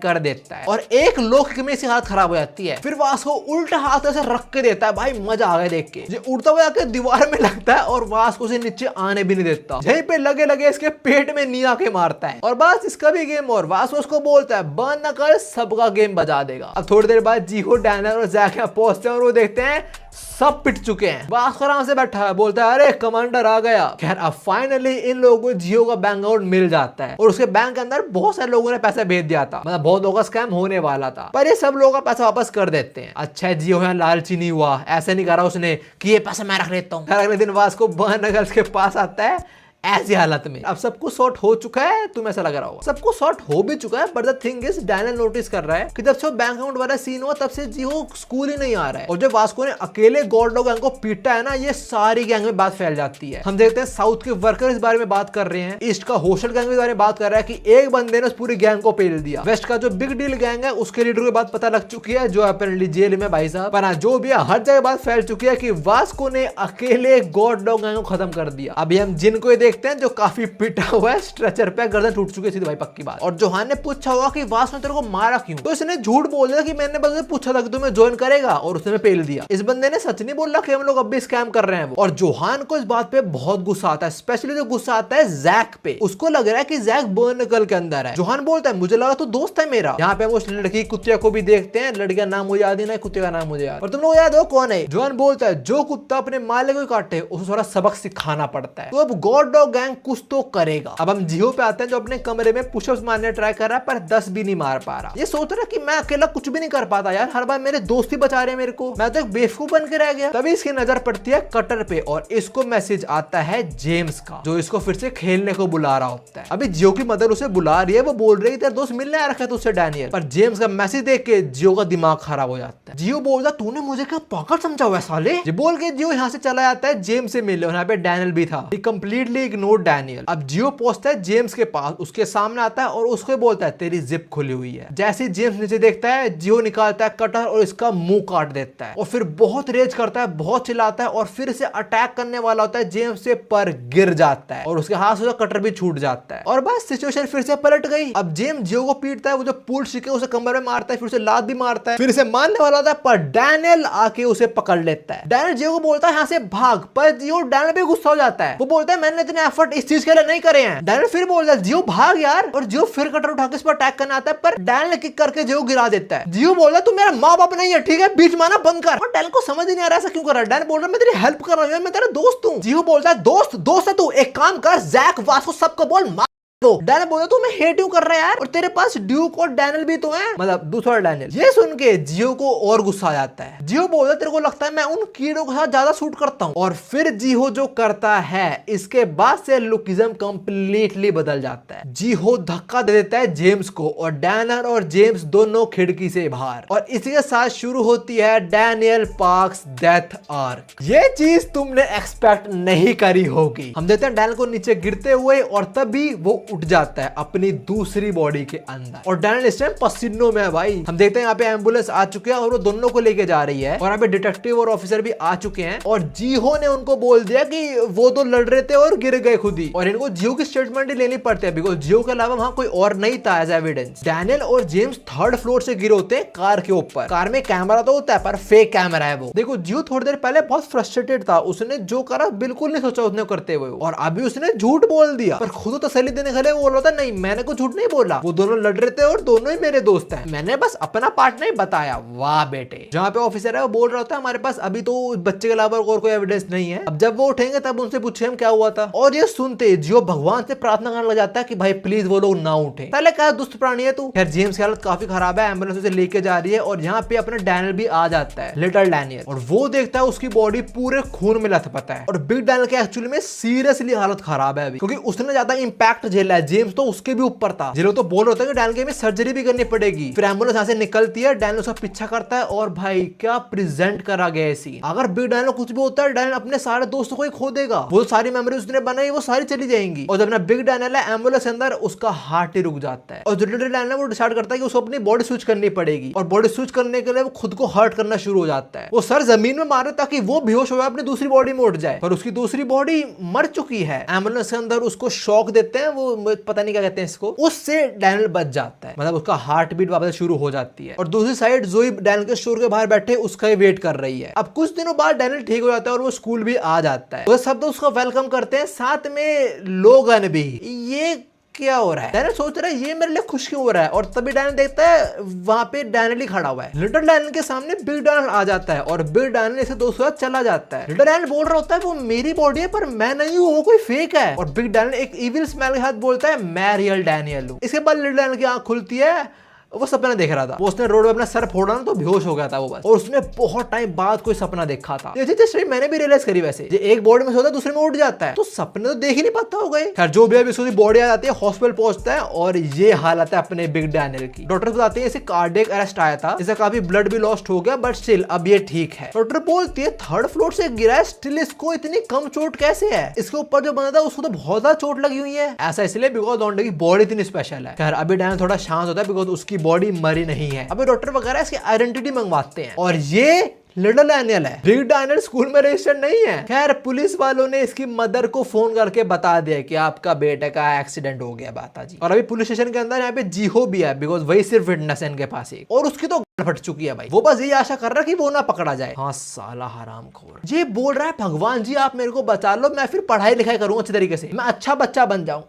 कर देता है और एक लोक में से हाथ खराब हो जाती है। फिर वास्को उल्टा हाथ ऐसे रख के देता है, भाई मजा आ गया देख के। ये उड़ता हुआ आके दीवार में लगता है और वास्को से नीचे आने भी नहीं देता, यहीं पे लगे लगे इसके पेट में नी आके मारता है और बस इसका भी गेम। और वास्को उसको बोलता है बर्नकल सबका गेम बजा देगा। अब थोड़ी देर बाद जीहो, डैनर और जैक यहाँ पहुंचते हैं और वो देखते हैं सब पिट चुके हैं। वास्को आराम से बैठा है, बोलता है अरे कमांडर आ गया। खैर अब फाइनली इन लोगों को जियो का बैंक अकाउंट मिल जाता है और उसके बैंक के अंदर बहुत सारे लोगों ने पैसा भेज दिया था, मतलब बहुत लोगों का स्कैम होने वाला था, पर ये सब लोगों का पैसा वापस कर देते हैं। अच्छा जियो यहाँ लालची नहीं हुआ, ऐसे नहीं करा उसने कि ये पैसा मैं रख लेता हूँ। अगले दिन वास्को बर्नकल के पास आता है ऐसी हालत में। अब सब कुछ सॉर्ट हो चुका है, तुम्हें ऐसा लग रहा होगा सब कुछ सॉर्ट हो भी चुका है, but the thing is Daniel notice कर रहा है कि जब से बैंक अकाउंट वाला सीन हुआ तब से जियो स्कूल ही नहीं आ रहा है। और जब वास्को ने अकेले गॉड गैंग को पीटा है ना, ये सारी गैंग में बात फैल जाती है। हम देखते हैं साउथ के वर्कर इस बारे में बात कर रहे हैं, ईस्ट का होस्टल गैंग के बारे में बात कर रहा है कि एक बंदे ने उस पूरी गैंग को पेल दिया। वेस्ट का जो बिग डील गैंग है उसके लीडर की बात पता लग चुकी है जो अपने जेल में भाई साहब। पर जो भी हर जगह बात फैल चुकी है कि वास्को ने अकेले गॉड गैंग को खत्म कर दिया। अभी हम जिन को देखते हैं जो काफी पिटा हुआ है, स्ट्रेचर पे, गर्दन टूट चुकी है भाई पक्की बात। और जोहान ने पूछा होगा कि वास्को ने तेरे को मारा क्यों, तो इसने झूठ बोल दिया कि मैंने बस पूछा था कि तुम्हें ज्वाइन करेगा और उसने पेल दिया। इस बंदे ने सच नहीं बोला कि हम लोग अब भी स्कैम कर रहे हैं। और जोहान को इस बात पे बहुत गुस्सा आता है, स्पेशली जो गुस्सा आता है जैक पे। उसको लग रहा है कि जैक बर्नकल के अंदर है। जोहान बोलता है मुझे लगा तो दोस्त है मेरा। यहाँ पे हम उस लड़की कुत्ते को भी देखते हैं, लड़की का नाम मुझे याद ही नहीं, कुत्ते का नाम मुझे याद। और तुम लोग याद हो कौन है? जोहान बोलता है जो कुत्ता अपने मालिक को काटे उसे थोड़ा सबक सिखाना पड़ता है। तो अब गॉड डॉग गैंग कुछ तो करेगा। अब हम जियो पे आते हैं जो अपने कमरे में पुशअप्स मारने ट्राई कर रहा है पर 10 भी नहीं मार पा रहा। ये सोच रहा कि मैं अकेला कुछ भी नहीं कर पाता यार, हर बार मेरे दोस्त ही बचा रहे हैं मेरे को, मैं तो एक बेवकूफ बन के रह गया। तभी इसकी नजर पड़ती है कटर पे और इसको मैसेज आता है जेम्स का, जो इसको फिर से खेलने को बुला रहा होता है। अभी जियो की मदर उसे बुला रही है, वो बोल रही है तेरा दोस्त मिलने आ रखा है तुझसे डैनियल, पर जेम्स का मैसेज देख के जियो का दिमाग खराब हो जाता है। जियो बोलता तूने मुझे क्या पागल समझा हुआ है साले, ये बोल के जियो यहाँ से चला जाता है जेम्स से मिलने, और यहाँ पे डैनियल भी था। ही कंप्लीटली इग्नोर डैनियल। अब जियो पहुंचता है जेम्स के पास, उसके सामने आता है और उसको बोलता है तेरी जिप खुली हुई है। जैसे ही जेम्स नीचे देखता है जियो निकालता है कटर और इसका मुंह काट देता है और फिर बहुत रेज करता है, बहुत चिल्लाता है और फिर से अटैक करने वाला होता है जेम्स से, पर गिर जाता है और उसके हाथ से कटर भी छूट जाता है और बस सिचुएशन फिर से पलट गई। अब जेम्स जियो को पीटता है, वो जो पूल शिके उसे कमर में मारता है, फिर उसे लात भी मारता है, फिर से मारने वाला होता है पर डैनियल आके उसे पकड़ लेता है। डैनियल जियो को बोलता है यहाँ से भाग, पर जियो डैनियल भी गुस्सा हो जाता है, वो बोलता है मैंने इतने एफर्ट इस चीज के लिए नहीं करे हैं। डैनियल फिर बोलता है जियो भाग यार, और जियो फिर कटर उठा के इस पर अटैक करने आता है पर डैनियल किक करके जियो गिरा देता है। जियो बोलता है तू मेरा माँ बाप नहीं है ठीक है, बीच माना बंद कर, और डैनियल को समझ ही नहीं आ रहा ऐसा क्यों कर रहा है। डैनियल बोल रहा है मैं तेरी हेल्प कर रहा हूँ, मैं तेरा दोस्त हूँ। जियो बोलता है दोस्त दोस्त है तू, एक काम कर जैक वास्को सबको बोल डैनियल बोला तू मैं हेट क्यों कर रहा है यार, और तेरे पास ड्यूक और डैनियल भी तो है, मतलब दूसरा डैनियल। ये सुन के जियो को और गुस्सा आ जाता है। जियो बोलता है तेरे को लगता है मैं उन कीड़ों के साथ ज्यादा सूट करता हूँ, और फिर जियो जो करता है इसके बाद से लुकिज्म कंप्लीटली बदल जाता है। जियो धक्का दे देता है जेम्स को और डैनियल और जेम्स दोनों खिड़की से बाहर, और इसी के साथ शुरू होती है डैनियल पार्क्स डेथ आर्क। ये चीज तुमने एक्सपेक्ट नहीं करी होगी। हम देखते हैं डैनियल को नीचे गिरते हुए और तभी वो उठ जाता है अपनी दूसरी बॉडी के अंदर, और डैनियल इस टाइम पसीनों में है भाई। हम देखते हैं यहाँ पे एम्बुलेंस आ चुके हैं और वो दोनों को लेके जा रही है, और यहाँ पे डिटेक्टिव और ऑफिसर भी आ चुके हैं, और जियो ने उनको बोल दिया कि वो तो लड़ रहे थे और गिर गए खुद ही, और इनको जियो की स्टेटमेंट ही लेनी पड़ती है बिकॉज जियो के अलावा वहां कोई और नहीं था एज एविडेंस। डैनियल और जेम्स 3rd फ्लोर से गिरे होते हैं कार के ऊपर। कार में कैमरा तो होता है पर फेक कैमरा है वो। देखो जियो थोड़ी देर पहले बहुत फ्रस्ट्रेटेड था, उसने जो करा बिल्कुल नहीं सोचा उसने करते हुए, और अभी उसने झूठ बोल दिया, पर खुद तो तसल्ली देने के लिए बोल रहा था नहीं मैंने कुछ झूठ नहीं बोला, वो दोनों लड़ रहे थे और दोनों ही मेरे दोस्त हैं, मैंने बस अपना पार्ट नहीं बताया। वाह बेटे। जहाँ पे ऑफिसर है वो बोल रहा होता है हमारे पास अभी तो बच्चे के अलावा और कोई एविडेंस नहीं है, अब जब वो उठेंगे तब उनसे पूछे हम क्या हुआ था। और ये सुनते जियो भगवान से प्रार्थना करने लग जाता है कि भाई प्लीज वो लोग ना उठे, पहले क्या दुष्ट प्राणी है तू। खैर जेम्स की हालत काफी खराब है, एम्बुलेंस उसे लेके जा रही है और यहाँ पे अपना डैनियल भी आ जाता है, लिटिल डैनियल, और वो देखता है उसकी बॉडी पूरे खून में लथपथ है, और बिग डैनियल के एक्चुअली में सीरियसली हालत खराब है अभी, क्योंकि उसने ज्यादा इंपैक्ट झेला है, जेम्स तो उसके भी ऊपर था। जिलो तो बोल रहा था कि डैनियल में सर्जरी भी करनी पड़ेगी। फिर एम्बुलेंस यहाँ से निकलती है, डैनियल उसका पीछा करता है, और भाई क्या प्रेजेंट करा गया है सीन। अगर बिग डैनियल कुछ भी होता है डैनियल अपने सारे दोस्तों को ही खो देगा, वो सारी मेमोरीज उसने बनाई वो सारी चली जाएंगी, और जब ना बिग डैनियल है एम्बुलेंस के अंदर उसका हार्ट ही रुक जाता है, और जो लिटिल डैनियल है वो डिसाइड करता है कि उसको अपनी बॉडी स्विच करनी पड़ेगी, और बॉडी स्विच करने के लिए वो खुद को हर्ट करना शुरू हो जाता है। वो सर जमीन में मारे ताकि वो बेहोश हो जाए अपनी दूसरी बॉडी में उठ जाए, पर उसकी दूसरी बॉडी मर चुकी है। एम्बुलेंस के अंदर उसको शॉक देते हैं, वो पता नहीं क्या कहते हैं इसको, उससे डैनियल बच जाता है, मतलब उसका हार्ट बीट वापस शुरू हो जाती है। और दूसरी साइड जोई डैनियल के स्टोर के बाहर बैठे उसका ही वेट कर रही है। अब कुछ दिनों बाद डैनियल ठीक हो जाता है और वो स्कूल भी आ जाता है, वो सब तो उसका वेलकम करते हैं, साथ में लोगन भी। ये क्या हो रहा है, डैनियल सोच रहा है ये मेरे लिए खुश क्यों हो रहा है, और तभी डैनियल देखता है वहां पे डैनियल ही खड़ा हुआ है। लिटिल डैनियल के सामने बिग डैनियल आ जाता है और बिग डैनियल इसे दोस्तों चला जाता है। लिटिल डैनियल बोल रहा होता है वो मेरी बॉडी है पर मैं नहीं हूँ, वो कोई फेक है, और बिग डैनियल एक इविल स्माइल के साथ बोलता है मैं रियल डैनियल हूँ। इसके बाद लिटिल डैनियल की आंख खुलती है, वो सपना देख रहा था, वो उसने रोड पे अपना सर फोड़ा ना तो बेहोश हो गया था वो बस, और उसने बहुत टाइम बाद कोई सपना देखा था। ये चीज मैंने भी रियलाइज करी, वैसे जो एक बॉडी में सोता है दूसरे में उठ जाता है, तो सपने तो देख ही नहीं पाता हो गए। खैर जो भी अभी उसकी बॉडी आ जाती है, हॉस्पिटल पहुंचता है और ये हालत है अपने बिग डैनियल की। डॉक्टर बताते हैं इसे कार्डियक अरेस्ट आया था, इसे काफी ब्लड भी लॉस्ट हो गया, बट स्टिल अब ये ठीक है। डॉक्टर बोलती है 3rd फ्लोर से गिरा है, स्टिल इसको इतनी कम चोट कैसे है, इसके ऊपर जो बना था उसको तो बहुत ज्यादा चोट लगी हुई है। ऐसा इसलिए बिकॉज डॉक्टर की बॉडी इतनी स्पेशल है। खैर अभी डैनियल थोड़ा शांत होता है बिकॉज उसकी बॉडी मरी नहीं है। अभी डॉक्टर वगैरह इसकी आइडेंटिटी मंगवाते हैं, और ये लिटिल डैनियल है, बिग डैनियल स्कूल में रजिस्टर्ड नहीं है। खैर पुलिस वालों ने इसकी मदर को फोन करके बता दिया कि आपका बेटे का एक्सीडेंट हो गया बाताजी, और अभी पुलिस स्टेशन के अंदर यहाँ पे जियो भी है बिकॉज वही सिर्फ विटनेस है इनके पास एक, और उसकी तो फट चुकी है भाई, वो बस यही आशा कर रहा है कि वो ना पकड़ा जाए। हाँ साला हरामखोर, ये बोल रहा है भगवान जी आप मेरे को बचा लो, मैं फिर पढ़ाई लिखाई करूंगा अच्छे तरीके से, मैं अच्छा बच्चा बन जाऊं।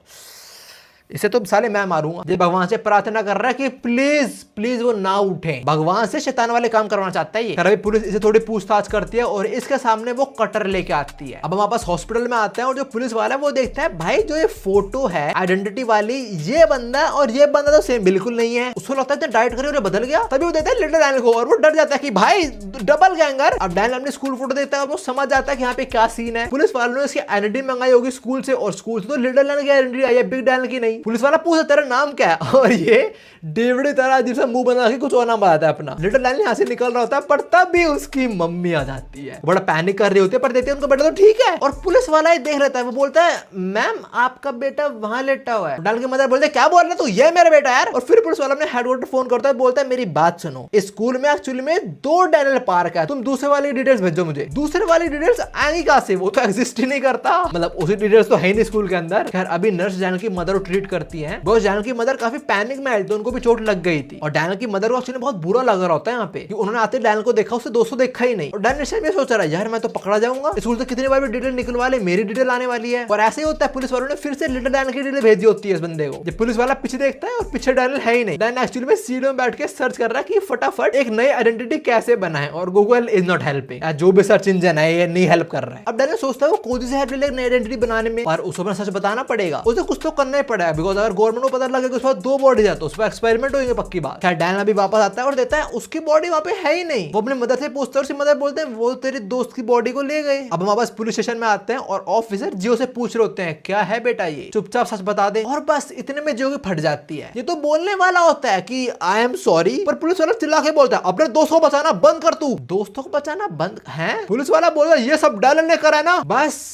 इसे तो साले मैं मारूंगा। ये भगवान से प्रार्थना कर रहा है कि प्लीज प्लीज वो ना उठे। भगवान से शैतान वाले काम करवाना चाहता है ये। अभी पुलिस इसे थोड़ी पूछताछ करती है और इसके सामने वो कटर लेके आती है। अब हम वापस हॉस्पिटल में आते हैं और जो पुलिस वाला है वो देखता है भाई जो ये फोटो है आइडेंटिटी वाली, ये बंदा और ये बंदा तो सेम बिल्कुल नहीं है। उसको लगता है डाइट करे और बदल गया। तभी वो देता है लिटिल डैनियल को और वो डर जाता है कि भाई डबल गैंगर। अब डैनियल अपने स्कूल फोटो देखता है और वो समझ जाता है कि यहाँ पे क्या सीन है। पुलिस वालों ने इसकी आइडेंटिटी मंगाई होगी स्कूल से और स्कूल से तो लिटिल डैनियल की आइडेंटिटी आई है, बिग डैनियल की नहीं। पुलिस वाला पूछता तेरा नाम क्या है और ये डेविड तरह अजीब सा मुंह बना के कुछ और नाम बताता है अपना। लिटिल डैनियल यहाँ से निकल रहा होता है पर तब भी उसकी मम्मी आ जाती है। बड़ा पैनिक कर रही होती है पर देती है उनको बेटा तो ठीक है। और पुलिस वाला ही देख लेता है, वो बोलता है मैम आपका बेटा वहां लेटा हुआ है। डैनियल की मदर बोलते क्या बोल रहे तू, ये मेरा बेटा यार। और फिर पुलिस वाला अपने हेडक्वार्टर फोन करता है, बोलता है मेरी बात सुनो, इस स्कूल में एक्चुअली में 2 डैनियल पार्क है, तुम दूसरे वाली डिटेल्स भेजो मुझे। दूसरे वाली डिटेल्स आएंगी कहां से, वो तो एग्जिस्ट ही नहीं करता, मतलब उसी डिटेल्स तो है नहीं स्कूल के अंदर। खैर अभी नर्स डैनियल की मदर को ट्रीट करती है। बिकॉज़ डैनियल की मदर काफी पैनिक में आई थी, उनको भी चोट लग गई थी और डैनियल की मदर को एक्चुअली बहुत बुरा लग रहा होता है यहाँ पे कि उन्होंने आते डैनियल को देखा, उससे दोस्तों देखा ही नहीं। और डैनियल ये सोच रहा है यार मैं तो पकड़ा जाऊंगा, स्कूल से कितनी बार भी डिटेल निकलवा ले, मेरी डिटेल आने वाली है। और ऐसे ही होता है, पुलिस वालों ने फिर से लिटिल डैनियल की डिटेल भेजी होती है इस बंदे को। जब पुलिस वाला पीछे देखता है और पीछे डैनियल है ही नहीं। डैनियल एक्चुअली में सीढ़ियों में बैठ के सर्च कर रहा है कि फटाफट एक नई आइडेंटिटी कैसे बनाए और गूगल इज नॉट हेल्पिंग। जो भी सर्च इंजन है ये नहीं हेल्प कर रहा है। अब डैनियल सोचता है वो कोजी से हेल्प ले नई आइडेंटिटी बनाने में, पर उसको सच बताना पड़ेगा, उसे कुछ तो करना ही पड़ेगा। बिकॉज अगर गवर्नमेंट को पता लगे कि उसके पास 2 बॉडी है तो उस पर एक्सपेरिमेंट होंगे पक्की बात। खैर डैनियल अभी वापस आता है और देता है उसकी बॉडी वहां पे है ही नहीं। वो अपनी मदर से पूछता है, उसकी मदर बोलते हैं वो तेरी दोस्त की बॉडी को ले गए। अब हम वापस पुलिस स्टेशन में आते हैं और ऑफिसर जियो से पूछ रहे होते हैं क्या है बेटा ये, चुपचाप सच बता दे। और बस इतने में जियो की फट जाती है। ये तो बोलने वाला होता है कि आई एम सॉरी, पर पुलिस वाला चिल्ला के बोलता है अपने दोस्तों को बचाना बंद कर, तू दोस्तों को बचाना बंद है। पुलिस वाला बोल रहा है ये सब डैनियल ने करा है ना। बस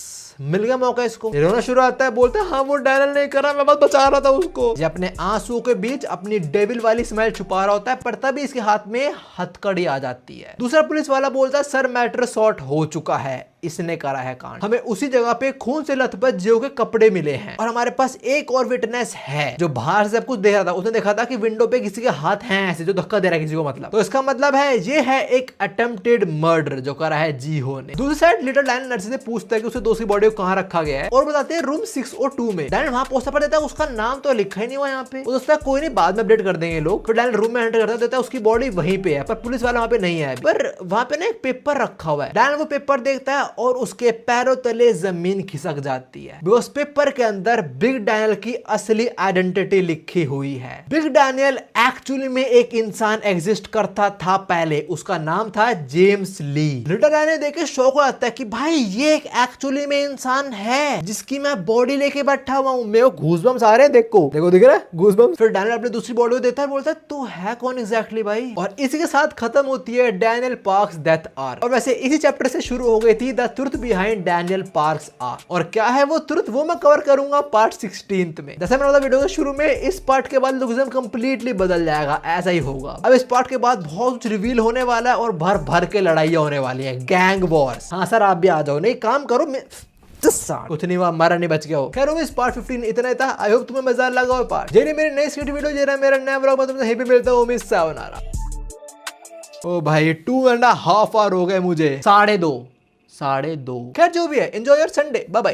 मिल गया मौका इसको, रोना शुरू आता है, बोलता है हाँ वो डैनियल ने करा, मैं बस बचा रहा था उसको। ये अपने आंसुओं के बीच अपनी डेविल वाली स्माइल छुपा रहा होता है, पर तभी इसके हाथ में हथकड़ी आ जाती है। दूसरा पुलिस वाला बोलता है सर मैटर सॉर्ट हो चुका है, इसने करा है कांड। हमें उसी जगह पे खून से लथपथ जियो के कपड़े मिले हैं और हमारे पास एक और विटनेस है जो बाहर से सब कुछ देख रहा था। उसने देखा था कि विंडो पे किसी के हाथ हैं ऐसे जो धक्का दे रहा है किसी को, मतलब तो इसका मतलब है ये है एक अटेम्प्टेड मर्डर जो करा है जियो ने। दूसरी साइड लिटिल डैनियल नर्स से पूछता है कि उसे दोस्त की बॉडी को कहां रखा गया है और बताते हैं रूम 602 में। डैनियल वहां पहुंचता पर देता है उसका नाम तो लिखा ही नहीं हुआ यहाँ पे। उसका कोई नहीं, बाद में अपडेट कर देंगे लोग। फिर डैनियल रूम में एंटर करता देता है उसकी बॉडी वहीं पे है, पर पुलिस वाला वहां पे नहीं है। पर वहां पे ना एक पेपर रखा हुआ है। डैनियल वो पेपर देखता है और उसके पैरों तले जमीन खिसक जाती है। उस पेपर के अंदर बिग डैनियल की असली आइडेंटिटी लिखी हुई है। बिग डैनियल एक्चुअली में एक इंसान एग्जिस्ट करता था पहले, उसका नाम था जेम्स ली। लिटिल डैनियल देख के शौक हो जाता है कि भाई ये एक एक्चुअली में इंसान है जिसकी मैं बॉडी लेके बैठा हुआ हूं। मेरे गूज़बम्स आ रहे हैं, देखो दिख रहा है गूज़बम्स। फिर डैनियल अपनी दूसरी बॉडी को देता है, बोलता है तू है कौन एग्जैक्टली भाई। और इसी के साथ खत्म होती है डैनियल पार्क्स डेथ आर्क। और वैसे इसी चैप्टर से शुरू हो गई थी the truth behind Daniel parks arc. और क्या है वो ट्रुथ वो मैं कवर करूंगा पार्ट 16 में। जैसे मैंने बताया वीडियो के शुरू में, इस पार्ट के बाद लुकिज्म कंप्लीटली बदल जाएगा, ऐसा ही होगा। अब इस पार्ट के बाद बहुत कुछ रिवील होने वाला है और भर भर के लड़ाइयां होने वाली है, गैंग वॉर्स। हाँ सर आप भी आ जाओ, नहीं काम करो कुछ नहीं हुआ, मारा नहीं बच गया हो। खैर इस पार्ट 15 इतना ही था। आई होप तुम्हें मजा लगा हो पार्ट। जे मेरे नए स्क्रिप्ट वीडियो जे मेरा नया व्लॉग में तुमसे यहीं पे मिलता हूं। मिस सावनारा। ओ भाई 2.5 आवर हो गए मुझे, 2.5। खैर जो भी है, enjoy your Sunday, bye bye.